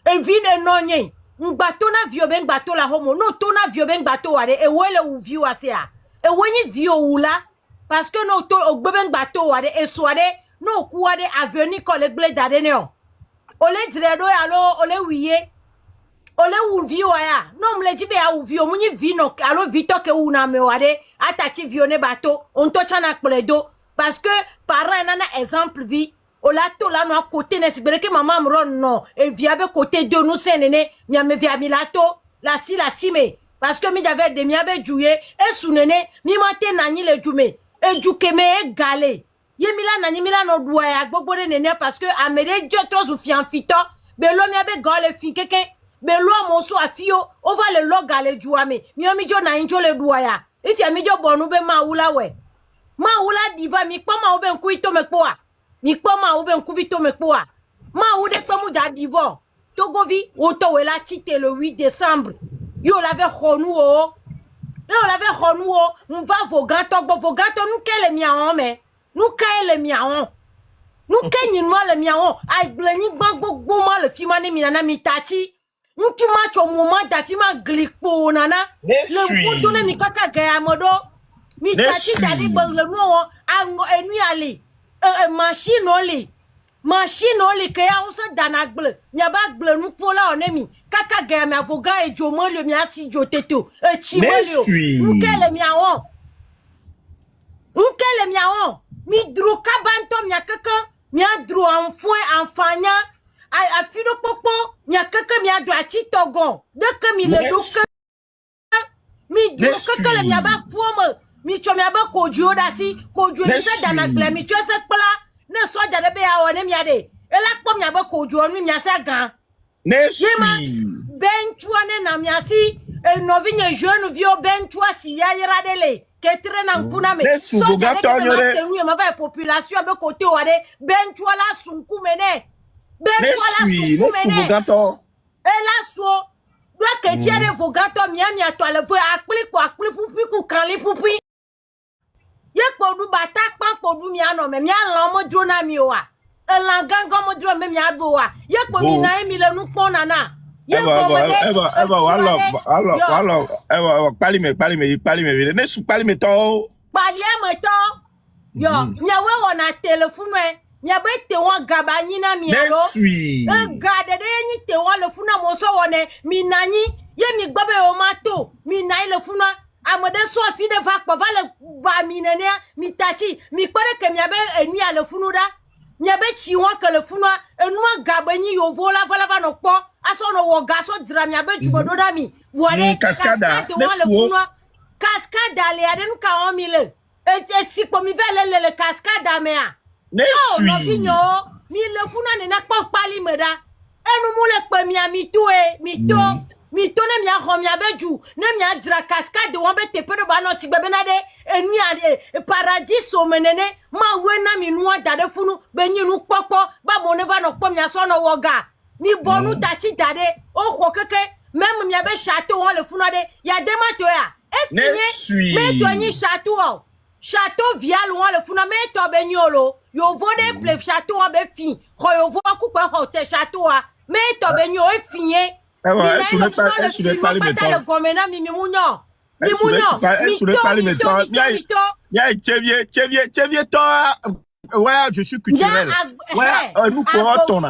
e vine enonye ngbato na vio ben ngbato la homo no to na vio ben ngbato ware e wele u vio asea e wenyi vio ula parce que no to ogbe ben ngbato ware e soare no ku ware avenue collegle dade ne o ole diredo ya lo ole wiye ole u vio ya no mle jibe ya u vio munyi vino alo vito ke una me ware atachi vio ne bato on to chana pledo parce que parent nana exemple vi ola to la no côté ne sibere que maman me ron non et via be côté de nous senene mi ame via mi lato la si me parce que mi j'avais de mi abe jouer et sunene mi mate nani le jume e juke me e gale ye mi la nani mi la no doa ya gbogbo de nene parce que amere jo trop su fian fito be lo mi abe gale fi keke be lo mo so afio over le lo gale juame mi o mi jo na injo le doa ya if ya mi jo bonu be ma wula we ma wula diva mi pa ma obe nkuito me poa mi poma oube nkuvito mepoa ma oude pemu da divo togovi oto wela tite le 8 décembre yo l'avait khonuo on va vos gâteaux nous kele miaon mais nous kele miaon nous kenyi no le miaon ai bleni gbagbo ma le fimane minana mitati ntu ma cho moment da fima glikpo nana le kuto ne mi kaka ga modo mitati dali bon le no ango enu ali machine oli ke ya uso danagble nya ba gble nu pola onemi kaka ga mi avoga e jo mo le mi asi jo teto e chi mo le nkele mi awon mi dro kabanto mi akaka mi adro enfanya a fido popo mi akaka mi adro achi togon de ke mi le do mi dro kaka le mi aba fomo mi cho mi aba kojo dasi kojo mi se danagble mi cho se pla ne soja de be ya o ne mi ade ela kpom ya be ko ju onu mi asa gan Nesui. benchua ne na mi asi no vinye jeune vieux benchua si ya yira dele ketre na nkuna me Nesu soja de bogato be nyore. ma se ma va population be côté o ade benchua la sunku mene benchua la Nesui. sunku Nesu mene bogato. ela so doit que tiere vogato mi to le vo akpli pupi ku kan li pupi ye podu bata pan podu mi ano me mi ala mo dro na mi o a ela gangan mo dro me mi ado a ye po mi na mi le nu pon nana ye ko mo de Eva, pali me. Nesu pali me to. pali e mo to yo nya we wona telephone e nya be te won gaba nyi na mi alo Nesui. gade de nyi te won le funa mo so wona mi nanyi ye mi gbabe o mato mi na le funa amode so fi de va pa vale ba mi nene mi tachi mi pare ke mi abe eni ale funu da nya be chi won ke le funa enu gaba nyi yo vola va no po aso no wo ga so dra mi abe jubodo da mi wore Cascada, cascada le aden ka o mi le e si po mi vele le cascada me a Nesui. no vinyo mi le funa ne na pa pali me da enu mu le pe mi ami to e mi to ne mi a ho mi abeju ne mi a dra cascade won be te pedo ba no si bebe na de enu a paradis o menene ma we na mi nu adade funu be nyi nu popo ba mo ne va no po mi aso no woga mi bonu dachi dade o ho keke même mi abe château on le funu de ya de ma to ya e Nesui. me to nyi château château vial on le funu me to be nyolo yo vode ple château on be fin ho yo vo ku pe hotel château a me to be nyo e finye Eva, esu ne pali me to. le gomena mi munyo Ya chevie to. Ouais, je suis culturel. Ouais, nous corrotons.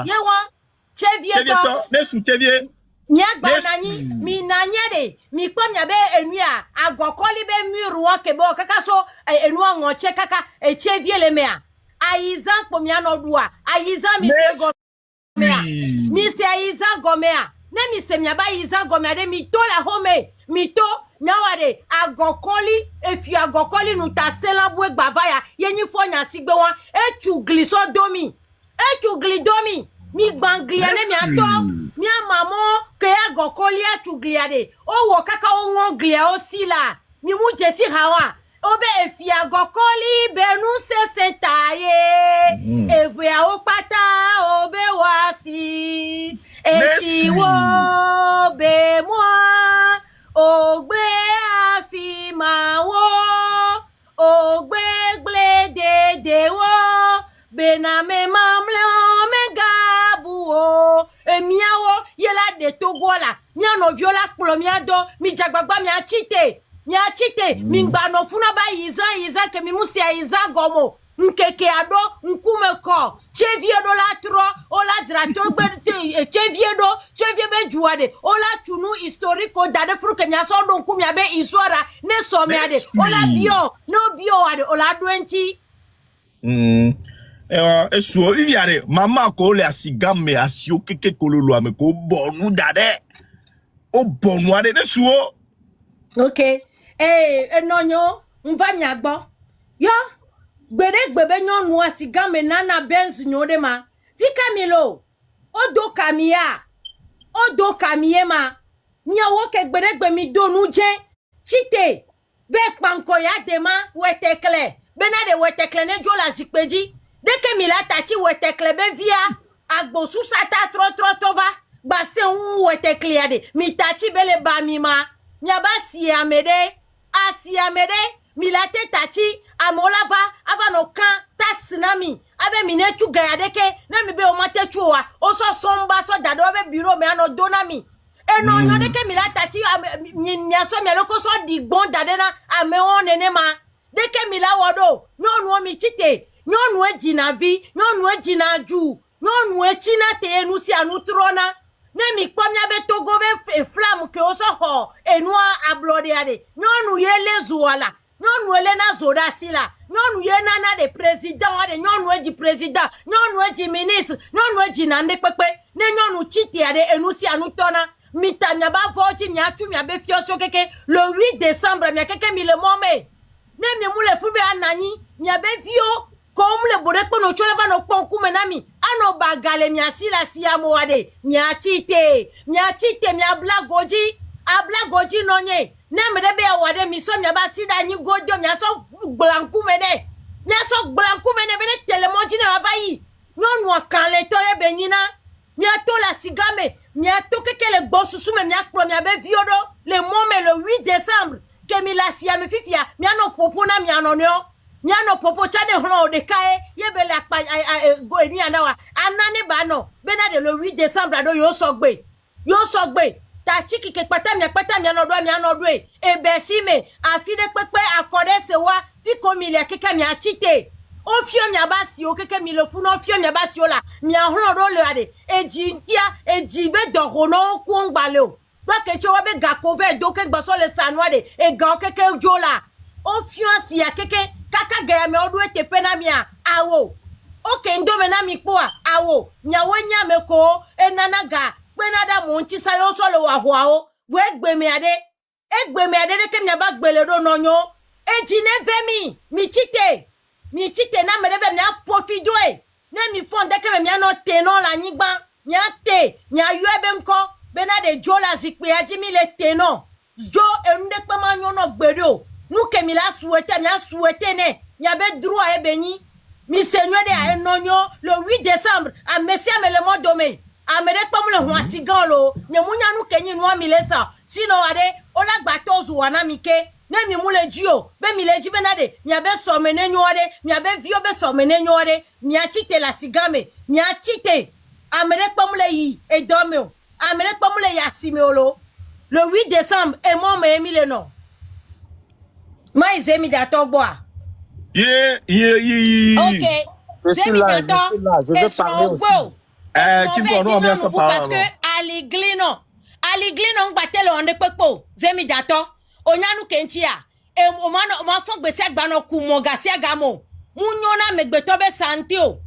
chevie to Nesu chevie. nyagba nani mi nanyade mi kwa mya be enua agokoli be miru o kebe o kaka so enu onche kaka chevie le mea aizan po mi anodua aizan mi se go mea mi se aizan go mea na mi se mya ba aizan go mea de mi to la home mi to nyawade agokoli efi agokoli nu ta sela bu egbavaya yenyi fo nya sigbe won etu gliso domi mi bangliane mi ato mi amamo ke agokoli atugliade o wo kaka o won glia o sila mi mu jesi hawa obe efi agokoli benu se sentaye ewe a o pata obe wasi efi wo be moi ogbe afi ma wo ogbe gle de wo bename mamle megabu emiawo yela de togola miano viola plomiado mi jagbagba mi achite mi ngba funa ba iza ke mi musia iza gomo nkeke ado nkume ko chevie do la tro ola drato gbe chevie be juade ola tunu historico dade fru ke mi aso do nkumi abe isora ne so mi ade ola bio ade ola doenti esuo viviare mama ko le asigame asio keke kololo ame ko bonu dade o bonu ade nesuo okay enonyo mva mi agbo yo gbere nyonu asigame nana benz nyode ma fika mi lo odo kamie ma nyawo ke gbere mi donu je chite ve panko ya dema wetekle benade wetekle ne jola zikpeji deke mi la tachi wetekle be via agbo susata tro va base un wetekle ade mi tachi bele ba mi ma nyaba si amede mi la te tachi amolava ava no kan tax na mi abe mi ne chu ga deke na mi be o mate chuwa o so somba so dado be biro me ano dona mi eno nyo deke mi la tachi nya so mi loko so digbon dade na ame won nene ma deke mi la wodo nyonu mi chite nyonu ejina vi nyonu ejina ju nyonu echina te enu si anu trona ne mi kpamia be togo be flam ke o so ho enua ablode ade nyonu yele zuwala nyonu ele na zoda sila nyonu ye nana de president ade nyonu eji president nyonu eji ministre nyonu eji na nde pepe ne nyonu chiti ade enu si anu tona mita mia ba voji mia tu mia be fioso keke le 8 décembre mia keke mi le mome ne mi mu le fube anani mia be vio comme le bode ko no chola va no pon kume nami ano bagale mi asila siamo wade mi atite mi ablagoji nonye na mrebe wade mi so mi abasida nyi gojo mi aso blankume ne mi aso blankume ne bene telemonji ne avayi non wa kan le to e benina mi ato la sigame mi ato kekele gbosusu me mi akpro mi abe viodo le moment le 8 décembre que mi la siame fifia mi ano popo na mi anonyo Nyano popo chade hono de kae yebele akpa go eni anawa anani ba no bena de le 8 décembre ado yo sogbe ta chiki ke pata mi anodo e besime afide pepe akode sewa fi komi le keke mi achite o fio mi abasi o keke mi le funo fio mi abasi o la mi ahono do le ade ejibe do hono ku ngbale o ba ke che wa be ga kove do ke gbaso le sanwa de e ga o keke jola o fio si ya keke kaka gaya me odu ete pena mia awo oke ndome na mi poa awo nyawe nya me ko enanaga pena da mo nti sayo so le wa ho awo wo egbe me ade de ke mi aba gbele do nonyo ejine vemi mi chite na me debe mi apofido e na mi fonde ke me no te no la nyigba mi ate nya yo ebe nko bena de jola zikpe ajimi le te no jo enunde pe ma nyo no gbere o nous que mi la souhaité ne mi avait droit à béni mi seigneur de a nonyo le 8 décembre a messia me le mois domé a me de comme le hoasigan lo ne munya nu kenyi no mi lesa sino ade ola gbatozu wana mike ne mi mu le dio be mi le ji benade mi abe so me nenyo ade mi abe vio be so me nenyo ade mi a chite la sigame mi a chite a me de comme le yi e domé a me de comme le yasime olo le 8 décembre et moi me emi le no Moi, Zemi Dato bois. Yeah. Ok. Zemi Dato. Je veux parler aussi. Tu peux nous bien ça parce que Ali Glino, on battait le onde pepo. Zemi Dato. Onyanu kentia. E o ma fon gbese agba no ku mo gasi agamo. Munyona megbetobe santio.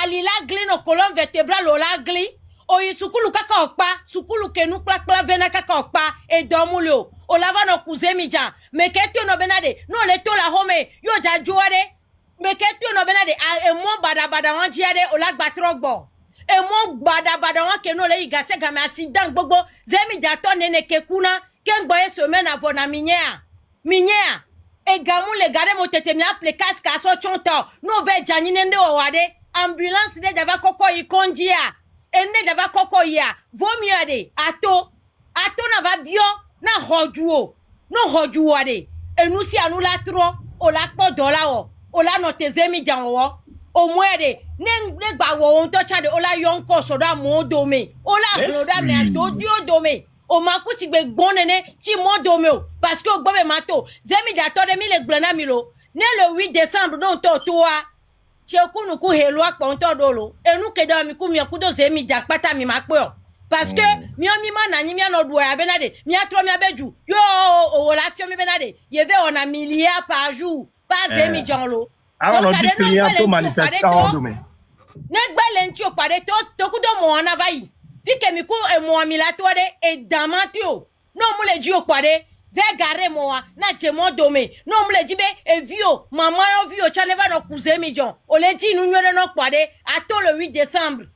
Ali la Glino colonne vertébrale o la gli. Oyi sukulu kaka okpa, sukulu kenu kla vena kaka okpa e domulio. O lava no kuzemija, meketio no benade, no le to la home, yo ja juade, meketio no benade, e mo bada wan jiade, o la gbatrogbo. E mo bada wan ke no le igase game accident gbogbo, zemi dato nene kekuna, ken boye semaine avant na minyea. E gamu le gare mo tete mi aple casque aso chonto, no ve janine nde wade, ambulance de java koko ikonjia. Ende java koko ya, vomiade, ato na va bio, na hojuo ade. Enusi anu la tro, o la po dola o la no tezemi jan o mwede, ne gba wo on to chade, o la yonko soda mo dome, o la bloda me ato dio dome, o makusi be gbonene, ti mo dome o, parce que o gbobe mato, zemi jato de mi le glona milo, ne le 8 décembre non to toa, ti okunu ku helu akpo onto dolo enu kedo mi ku mi okudo ze mi jakpata mi makpo parce que mi o mi ma na nyi mi no do ya benade mi atro mi abeju yo o la fio mi benade ye ve on a milliard par jour pas ze mi janlo alors on dit client to manifester en demain ne gbele nti o pare to kudo mo na vai fi ke mi ku e mo mi la to de e damatio no mu le ji o pare ve gare moa na jemo dome no mle jibe e vio mama yo vio chaneva no kuzemi jon o le ji nu nyore no kwade ato le 8 décembre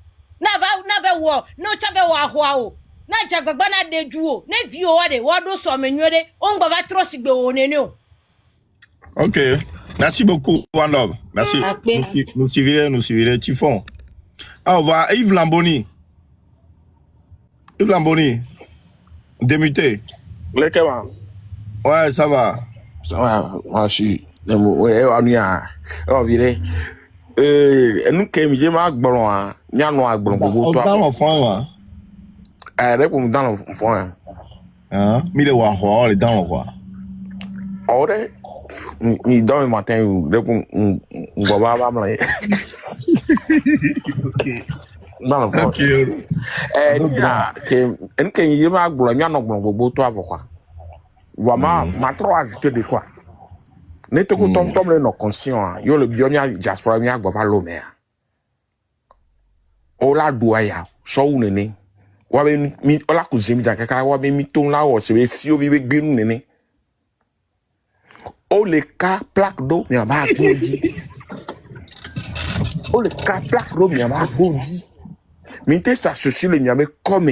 na va wo no chave wa ho na jagbagba na dejuo ne vio wade wado so menwere on gba va trosigbe o nene o. OK, merci beaucoup One Love, merci. Nous suivrons Typhon. Ah, on va Yves Lamboni, démuté. Lequel? Ouais, ça va. Ça va, moi je suis. Ouais, on y a. On vire. Nous qui aimons ma gbon, ni a no agbon gbogbo to. Dans l'enfant là. Répond dans l'enfant. Hein? Mi le wa ho, le dans l'enfant. Ore. Ni dans le matin, répond on va mal. OK. Dans l'enfant. OK. Nous qui aimons ma gbon, ni a no gbon gbogbo to avoka. Vraiment, ma trop ajouté de quoi. Ne te coûte tom le non conscient. Yo le bionia diaspora mi agba l'homme. Ola douaya, so unene. Wa be mi ola kuzemi jakaka wa be mi ton la o se be fio vi be gbenu nene. O le ka plaque d'eau mi aba gboji. Oh, le plaque ro miama bodi. Minte ça chercher le miame comme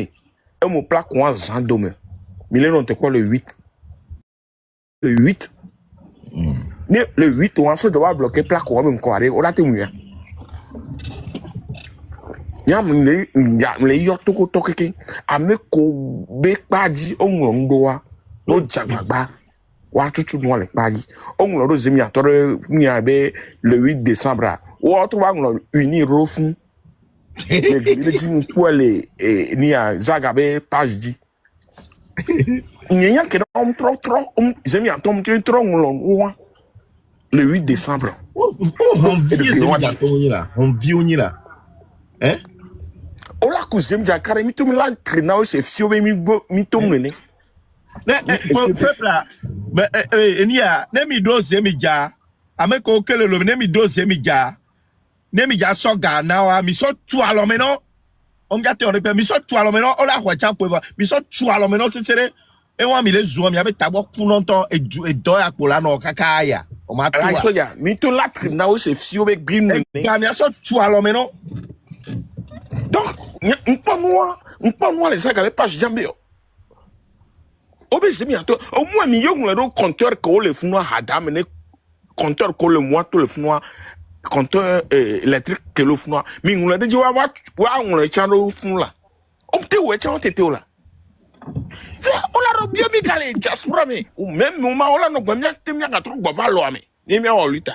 un mot plaque ou un zandome. Mille non te quoi le 8. Le 8. Le 8 on se doit bloquer plaque ou même quoi on a témoin. Nyam le yo toko tokeke ameko be padi onlo ndoa no jagba wa tutu no le padi onlo ro zemi atore mi abe le 8 décembre o to wa nlo uni rofu le tin ko le ni a zagabe page di nyanya ke on tro zemi atom tro nlo wa le 8 décembre on vit là hein. Ola kuzem jakare mitum la krina o se fio be mitum ne peuple là mais enia ne mi do zemija ameko kele lo ne mi do zemija ne mi ja so Ghana wa mi so tu alo meno on ga te on repère mi so tu alo meno ola kwa cha po mi so tu alo meno se sere e wa mi le zo mi abe tabo kunonton e do ya pola no kaka ya o ma tu la so ya mitum la krina o se fio be grim ne mi so tu alo meno. Donc, n'pas les sacs avec pas jamais. Obéissez-moi, au moins, il y a un compteur que le fou noir hadam, un compteur que le mois, tout le fou noir, compteur électrique que le fou noir. Mais on l'a dit, on l'a dit, on là. On te ouais, on t'était là. On l'a robio, mais calé, diaspora, mais, ou même, moment, on l'a non, bien, t'es bien, qu'à trop, bah, l'homme, mais, ni bien, on lutte.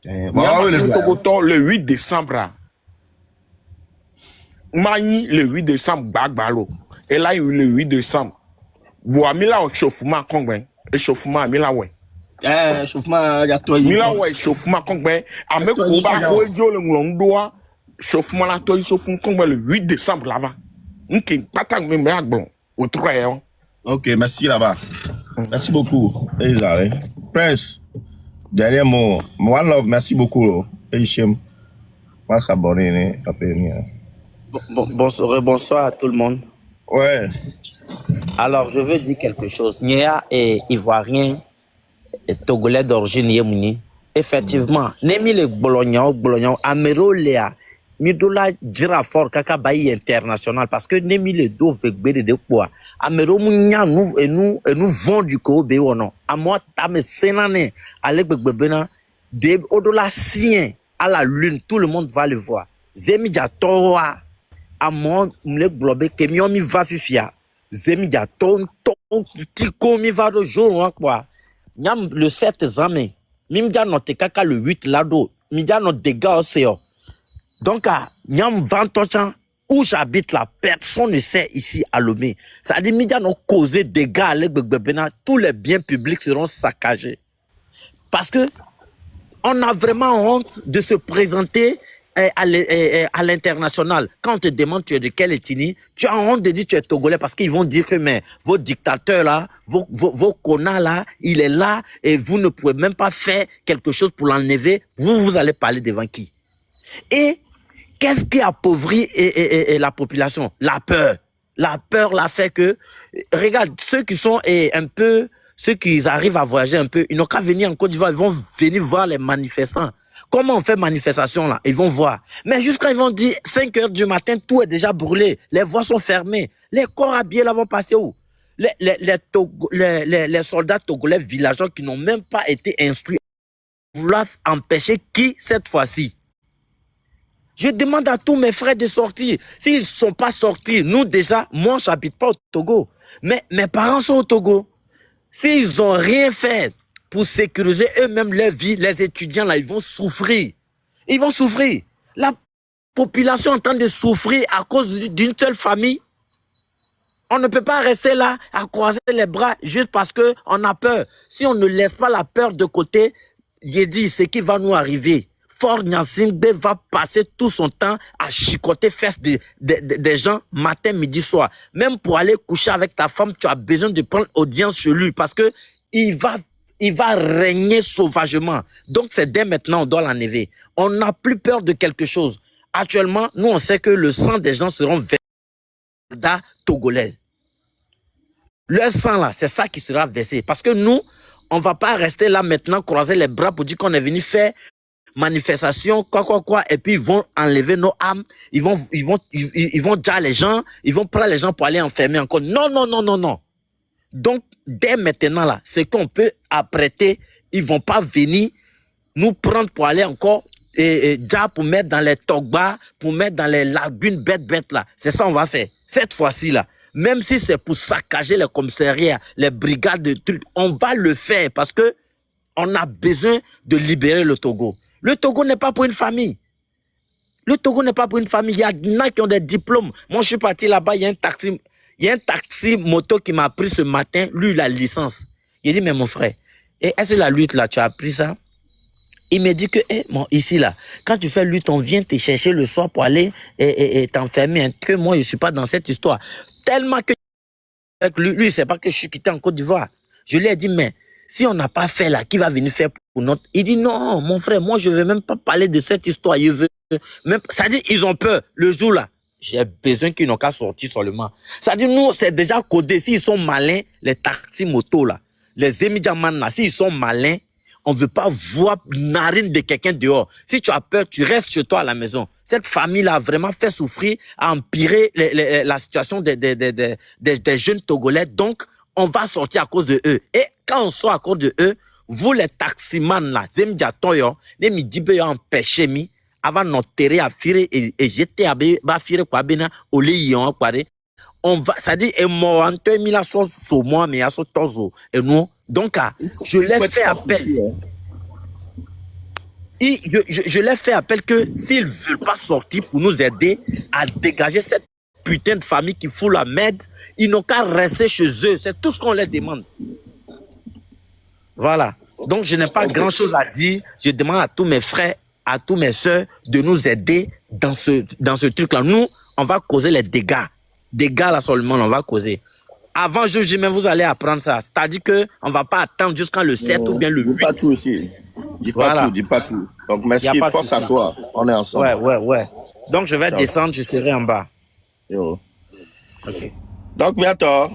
Le 8 décembre, Mani le 8 décembre, Bagbalo. Et là, il le 8 décembre. Vous avez mis là un chauffement, combien? Échauffement, mis là, ouais. Chauffement, il y a toi. Mis là, ouais, chauffement, combien? Avec Koba, Kojo, le Mlondoa, chauffement là, toi, il chauffe combien le 8 décembre là-bas. Ok, pas tant que même bon. Au 3. Ok, merci là-bas. Merci beaucoup. Prince, dernier mot. One love, merci beaucoup. Hichem. Moi, ça bonne, Bonsoir à tout le monde. Ouais. Alors, je veux dire quelque chose. Nia est ivoirien et togolais d'origine yémouni. Effectivement, Nemi le Bolognan, Amero Léa, Midola Girafort Kaka Bayi international parce que Nemi le do vegbe de quoi. Amero Mounia nous et nous vend du Kobe ou non. À moi, Tame Senane, avec Bebena, de Odola Sien à la lune, tout le monde va le voir. Zemidja Toa. À mon le globe que mi va fifia zemidja ton tiko mi va do jour quoi nyam le 7 zame mi mja note kaka le 8 lado mi ja no dégâts océan donc nyam 20 ans où j'habite là personne ne sait ici à Lomé ça dit mi ja no causer dégâts avec bebena tous les biens publics seront saccagés parce que on a vraiment honte de se présenter à l'international. Quand on te demande tu es de quelle ethnie, tu as honte de dire tu es togolais parce qu'ils vont dire que mais vos dictateurs là, vos connards là, il est là et vous ne pouvez même pas faire quelque chose pour l'enlever. Vous allez parler devant qui? Et qu'est-ce qui appauvrit la population? La peur. La peur l'a fait que, regarde, ceux qui sont un peu, ceux qui arrivent à voyager un peu, ils n'ont qu'à venir en Côte d'Ivoire, ils vont venir voir les manifestants. Comment on fait manifestation là? Ils vont voir. Mais jusqu'à ils vont dire 5 heures du matin, tout est déjà brûlé. Les voies sont fermées. Les corps habillés là vont passer où? Les soldats togolais villageois qui n'ont même pas été instruits vouloir empêcher qui cette fois-ci? Je demande à tous mes frères de sortir. S'ils ne sont pas sortis, nous déjà, moi je n'habite pas au Togo. Mais mes parents sont au Togo. S'ils n'ont rien fait pour sécuriser eux-mêmes leur vie, les étudiants là, ils vont souffrir. Ils vont souffrir. La population est en train de souffrir à cause d'une seule famille. On ne peut pas rester là à croiser les bras juste parce qu'on a peur. Si on ne laisse pas la peur de côté, il dit ce qui va nous arriver. Fort Nyasimbe va passer tout son temps à chicoter fesses des gens matin, midi, soir. Même pour aller coucher avec ta femme, tu as besoin de prendre audience chez lui parce que il va régner sauvagement. Donc, c'est dès maintenant, on doit l'enlever. On n'a plus peur de quelque chose. Actuellement, nous, on sait que le sang des gens seront versés togolaises. Leur sang, là, c'est ça qui sera versé. Parce que nous, on ne va pas rester là maintenant, croiser les bras pour dire qu'on est venu faire manifestation, quoi, et puis ils vont enlever nos âmes, ils vont déjà les gens, ils vont prendre les gens pour aller enfermer encore. Non. Donc, dès maintenant, là, ce qu'on peut apprêter, ils vont pas venir nous prendre pour aller encore, déjà pour mettre dans les togbas, pour mettre dans les lagunes bêtes, là. C'est ça on va faire. Cette fois-ci, là. Même si c'est pour saccager les commissariats, les brigades de trucs, on va le faire parce que on a besoin de libérer le Togo. Le Togo n'est pas pour une famille. Le Togo n'est pas pour une famille. Il y en a qui ont des diplômes. Moi, je suis parti là-bas, il y a un taxi moto qui m'a pris ce matin, lui, la licence. Il dit, mais mon frère, est-ce que la lutte, là, tu as appris ça? Il me dit que, ici, là, quand tu fais lutte, on vient te chercher le soir pour aller t'enfermer. Que moi, je ne suis pas dans cette histoire. Tellement que lui, il ne sait pas que je suis quitté en Côte d'Ivoire. Je lui ai dit, mais si on n'a pas fait là, qui va venir faire pour notre... Il dit, non, mon frère, moi, je ne veux même pas parler de cette histoire. Il veut même... Ça dit, ils ont peur. Le jour là, j'ai besoin qu'ils n'ont qu'à sortir seulement. Ça dit, nous, c'est déjà codé. S'ils sont malins, les taxis motos là, les émidiamans là, s'ils sont malins, on ne veut pas voir narine de quelqu'un dehors. Si tu as peur, tu restes chez toi à la maison. Cette famille-là a vraiment fait souffrir, a empiré la situation des jeunes Togolais. Donc, on va sortir à cause de eux. Et quand on sort à cause de eux, vous les taximans là, les midibé empêché mi, avant d'enterrer à fire et jeter à fire quoi bena au lit on va, ça dit et moi en 2000 so moi mais à so tozo et nous donc je l'ai fait appel. Je leur fais appel que s'ils ne veulent pas sortir pour nous aider à dégager cette putain de famille qui fout la merde, ils n'ont qu'à rester chez eux. C'est tout ce qu'on leur demande. Voilà. Donc, je n'ai pas grand-chose à dire. Je demande à tous mes frères, à tous mes soeurs de nous aider dans ce truc-là. Nous, on va causer les dégâts. Dégâts là seulement, on va causer. Avant juge, mais vous allez apprendre ça. C'est-à-dire qu'on ne va pas attendre jusqu'à le 7 ou bien le 8. Dis pas tout aussi. Dis pas tout. Donc, merci, force à toi. On est ensemble. Ouais. Donc, je vais descendre, je serai en bas. Yo. Ok. Donc, bientôt,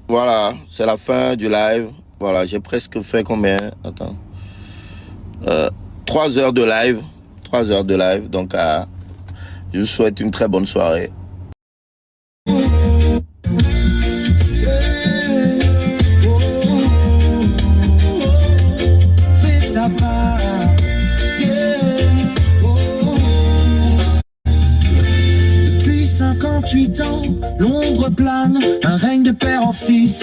voilà, c'est la fin du live. Voilà, j'ai presque fait combien? Attends. 3 heures de live. 3 heures de live. Donc, je vous souhaite une très bonne soirée. Depuis 58 ans, l'ombre plane, un règne de père en fils,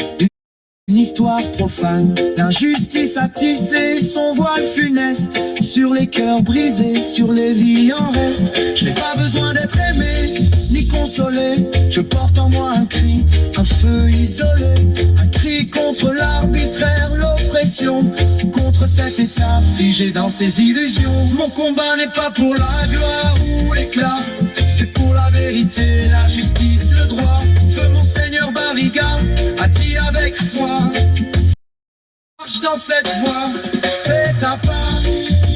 une histoire profane. L'injustice a tissé son voile funeste sur les cœurs brisés, sur les vies en reste. Je n'ai pas besoin d'être aimé, ni consolé. Je porte en moi un cri, un feu isolé. Un cri contre l'arbitraire, l'oppression, contre cet état figé dans ses illusions. Mon combat n'est pas pour la gloire ou l'éclat, c'est pour la vérité, la justice, le droit. Feu Monseigneur Barriga a dit avec foi, marche dans cette voie, fais ta part,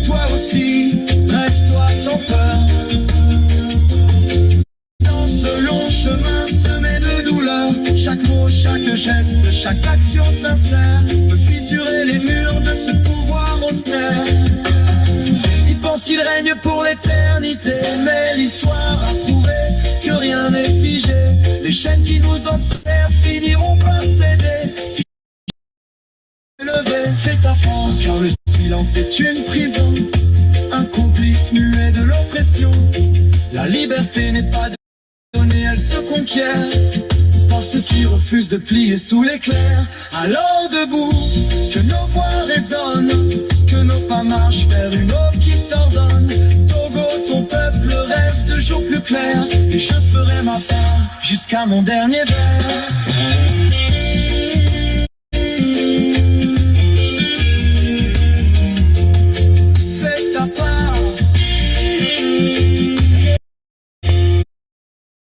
toi aussi, reste-toi sans peur. Dans ce long chemin semé de douleur, chaque mot, chaque geste, chaque action sincère peut fissurer les murs de ce pouvoir austère. Ils pensent qu'il règne pour l'éternité, mais l'histoire a prouvé que rien n'est figé. Les chaînes qui nous enserrent finiront par céder. Si levé, fais ta part, car le silence est une prison, un complice muet de l'oppression. La liberté n'est pas donnée, elle se conquiert par ceux qui refusent de plier sous l'éclair. Alors debout, que nos voix résonnent, que nos pas marchent vers une aube qui s'ordonne. Togo, ton peuple rêve de jours plus clairs, et je ferai ma part jusqu'à mon dernier verre. Fais ta part.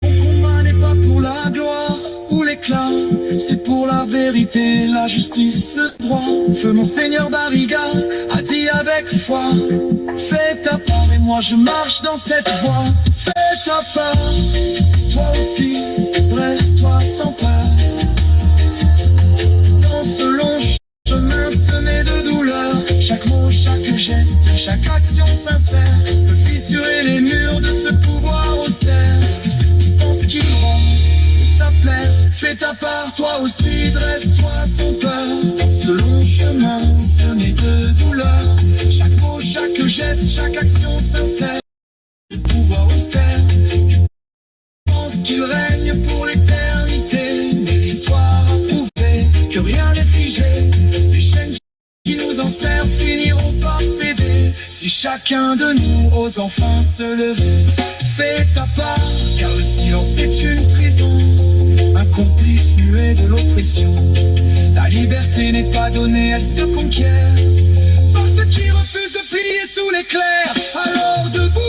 Mon combat n'est pas pour la gloire ou l'éclat, c'est pour la vérité, la justice, le droit. Feu Monseigneur Barriga a dit avec foi, fais ta part et moi je marche dans cette voie. Fais ta part, toi aussi, reste-toi sans peur. Dans ce long chemin semé de douleur, chaque mot, chaque geste, chaque action sincère Fais ta part, toi aussi, dresse-toi sans peur. Ce long chemin semé de douleur. Chaque mot, chaque geste, chaque action sincère. Pouvoir austère. Je pense qu'il règne pour l'éternité. Mais l'histoire a prouvé que rien n'est figé. Les chaînes qui nous enserrent finiront par céder. Si chacun de nous ose enfin se lever, fais ta part, car le silence est une prison, un complice muet de l'oppression. La liberté n'est pas donnée, elle se conquiert par ceux qui refusent de plier sous l'éclair. Alors debout,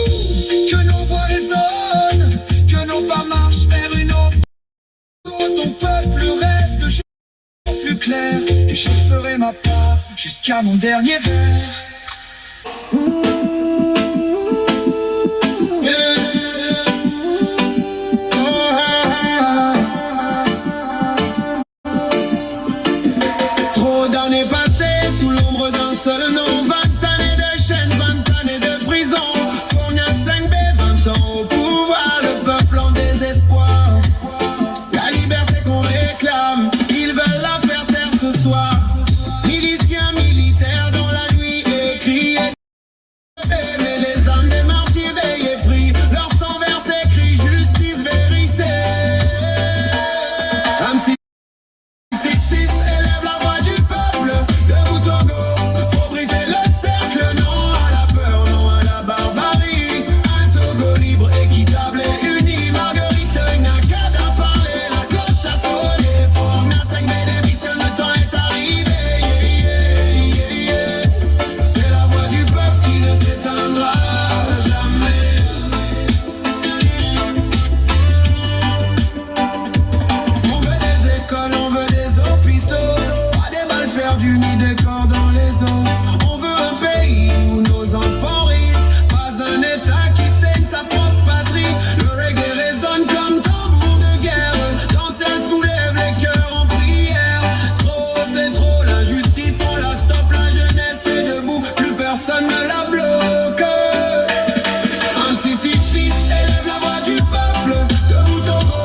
que nos voix résonnent, que nos pas marchent vers une autre. Ton peuple rêve de jours plus clairs, et je ferai ma part jusqu'à mon dernier verre. Trop d'années passées sous l'ombre d'un seul nom, 20 années de chaîne, 20 années de prison. Fournia 5B, 20 ans au pouvoir, le peuple en désespoir. La liberté qu'on réclame, ils veulent la faire taire ce soir. Miliciens, militaires dans la nuit écrient. Mais les âmes des martyrs veillent et prient, leur sang versé crie justice, vérité. MC6 élève la voix du peuple, debout Togo, faut briser le cercle, non à la peur, non à la barbarie. Un Togo libre, équitable et uni, Marguerite n'a qu'à d'en parler, la cloche a sonné, Fournia 5B démissionne, le temps est arrivé, c'est la voix du peuple qui ne s'éteindra jamais. On veut des écoles, on veut des hôpitaux, pas des balles perdues ni des corps dans les eaux. On veut un pays où nos enfants rient, pas un état qui saigne sa propre patrie. Le reggae résonne comme tambour de guerre, dans ciel soulève les cœurs en prière. Trop c'est trop, l'injustice on la stoppe, la jeunesse est debout, plus personne ne la bloque. Un 666 élève la voix du peuple, debout Togo,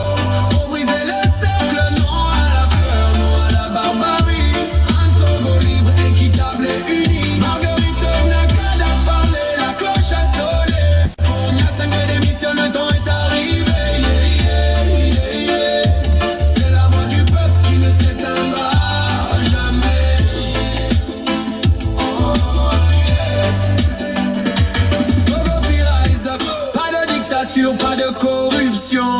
pour briser le cercle, non à la peur, non à la barbarie. Un Togo libre, équitable et uni, Marguerite n'a qu'à d'en parler, la cloche a sonné. Fournia 5B démissionne, le temps est arrivé, c'est la voix du peuple qui ne s'éteindra jamais. Togo rise up, pas de dictature, pas de corruption.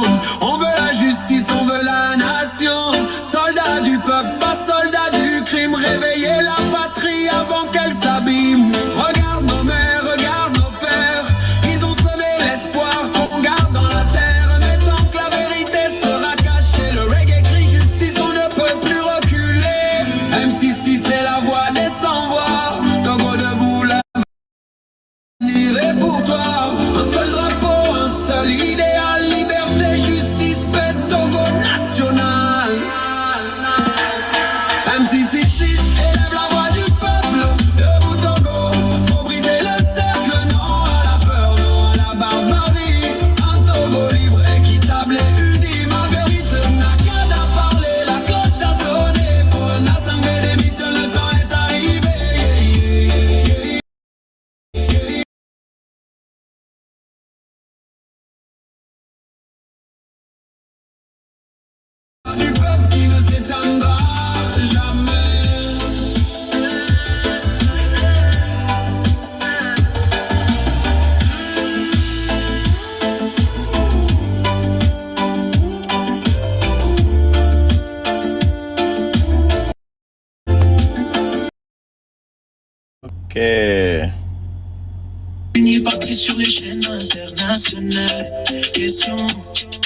On veut la justice, on veut la nation. Soldats du peuple, pas soldats du crime. Réveiller la patrie avant qu'elle s'abîme. Regarde nos mères, regarde nos pères. Ils ont semé l'espoir qu'on garde dans la terre. Mais tant que la vérité sera cachée, le reggae crie justice, on ne peut plus reculer. MC6 c'est la voix des sans-voix. Togo debout, la livré pour toi. Un seul drapeau, un seul idéal. Liberté, justice, paix, Togo national. MC6 élève la voix du peuple, debout Togo, faut briser le cercle, non à la peur, non à la barbarie. Un Togo libre, équitable et uni, Marguerite n'a qu'à d'en parler, la cloche a sonné. Fournia 5B démissionne, le temps est arrivé. Du peuple qui ne s'éteindra jamais. Ok. Fini parti sur les chaînes internationales. Question,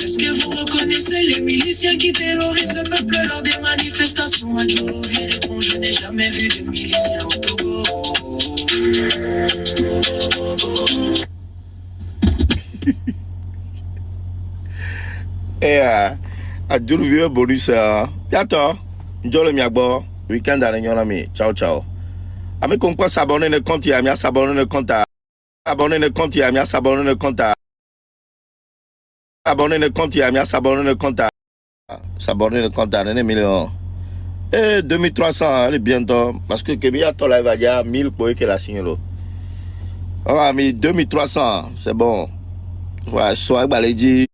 est-ce que vous reconnaissez les miliciens qui terrorisent le peuple lors des manifestations à Djokovic répond, je n'ai jamais vu de miliciens au Togo. Adjuru vieux bonus bientôt. Njolo miagbo weekend à l'union ami. Ciao ciao. Ami qu'on peut s'abonner le compte ya, s'abonner le compte. Abonner le compte ya, s'abonner le compte. Abonner le compte ya, s'abonner le compte. s'abonner le compte à 1 million. Et 2300, elle est bientôt. Parce que Kébia, toi, là, il va dire 1000 pour qu'elle a signé l'autre. On va mis 2300, c'est bon. Voilà, soit, il va dire.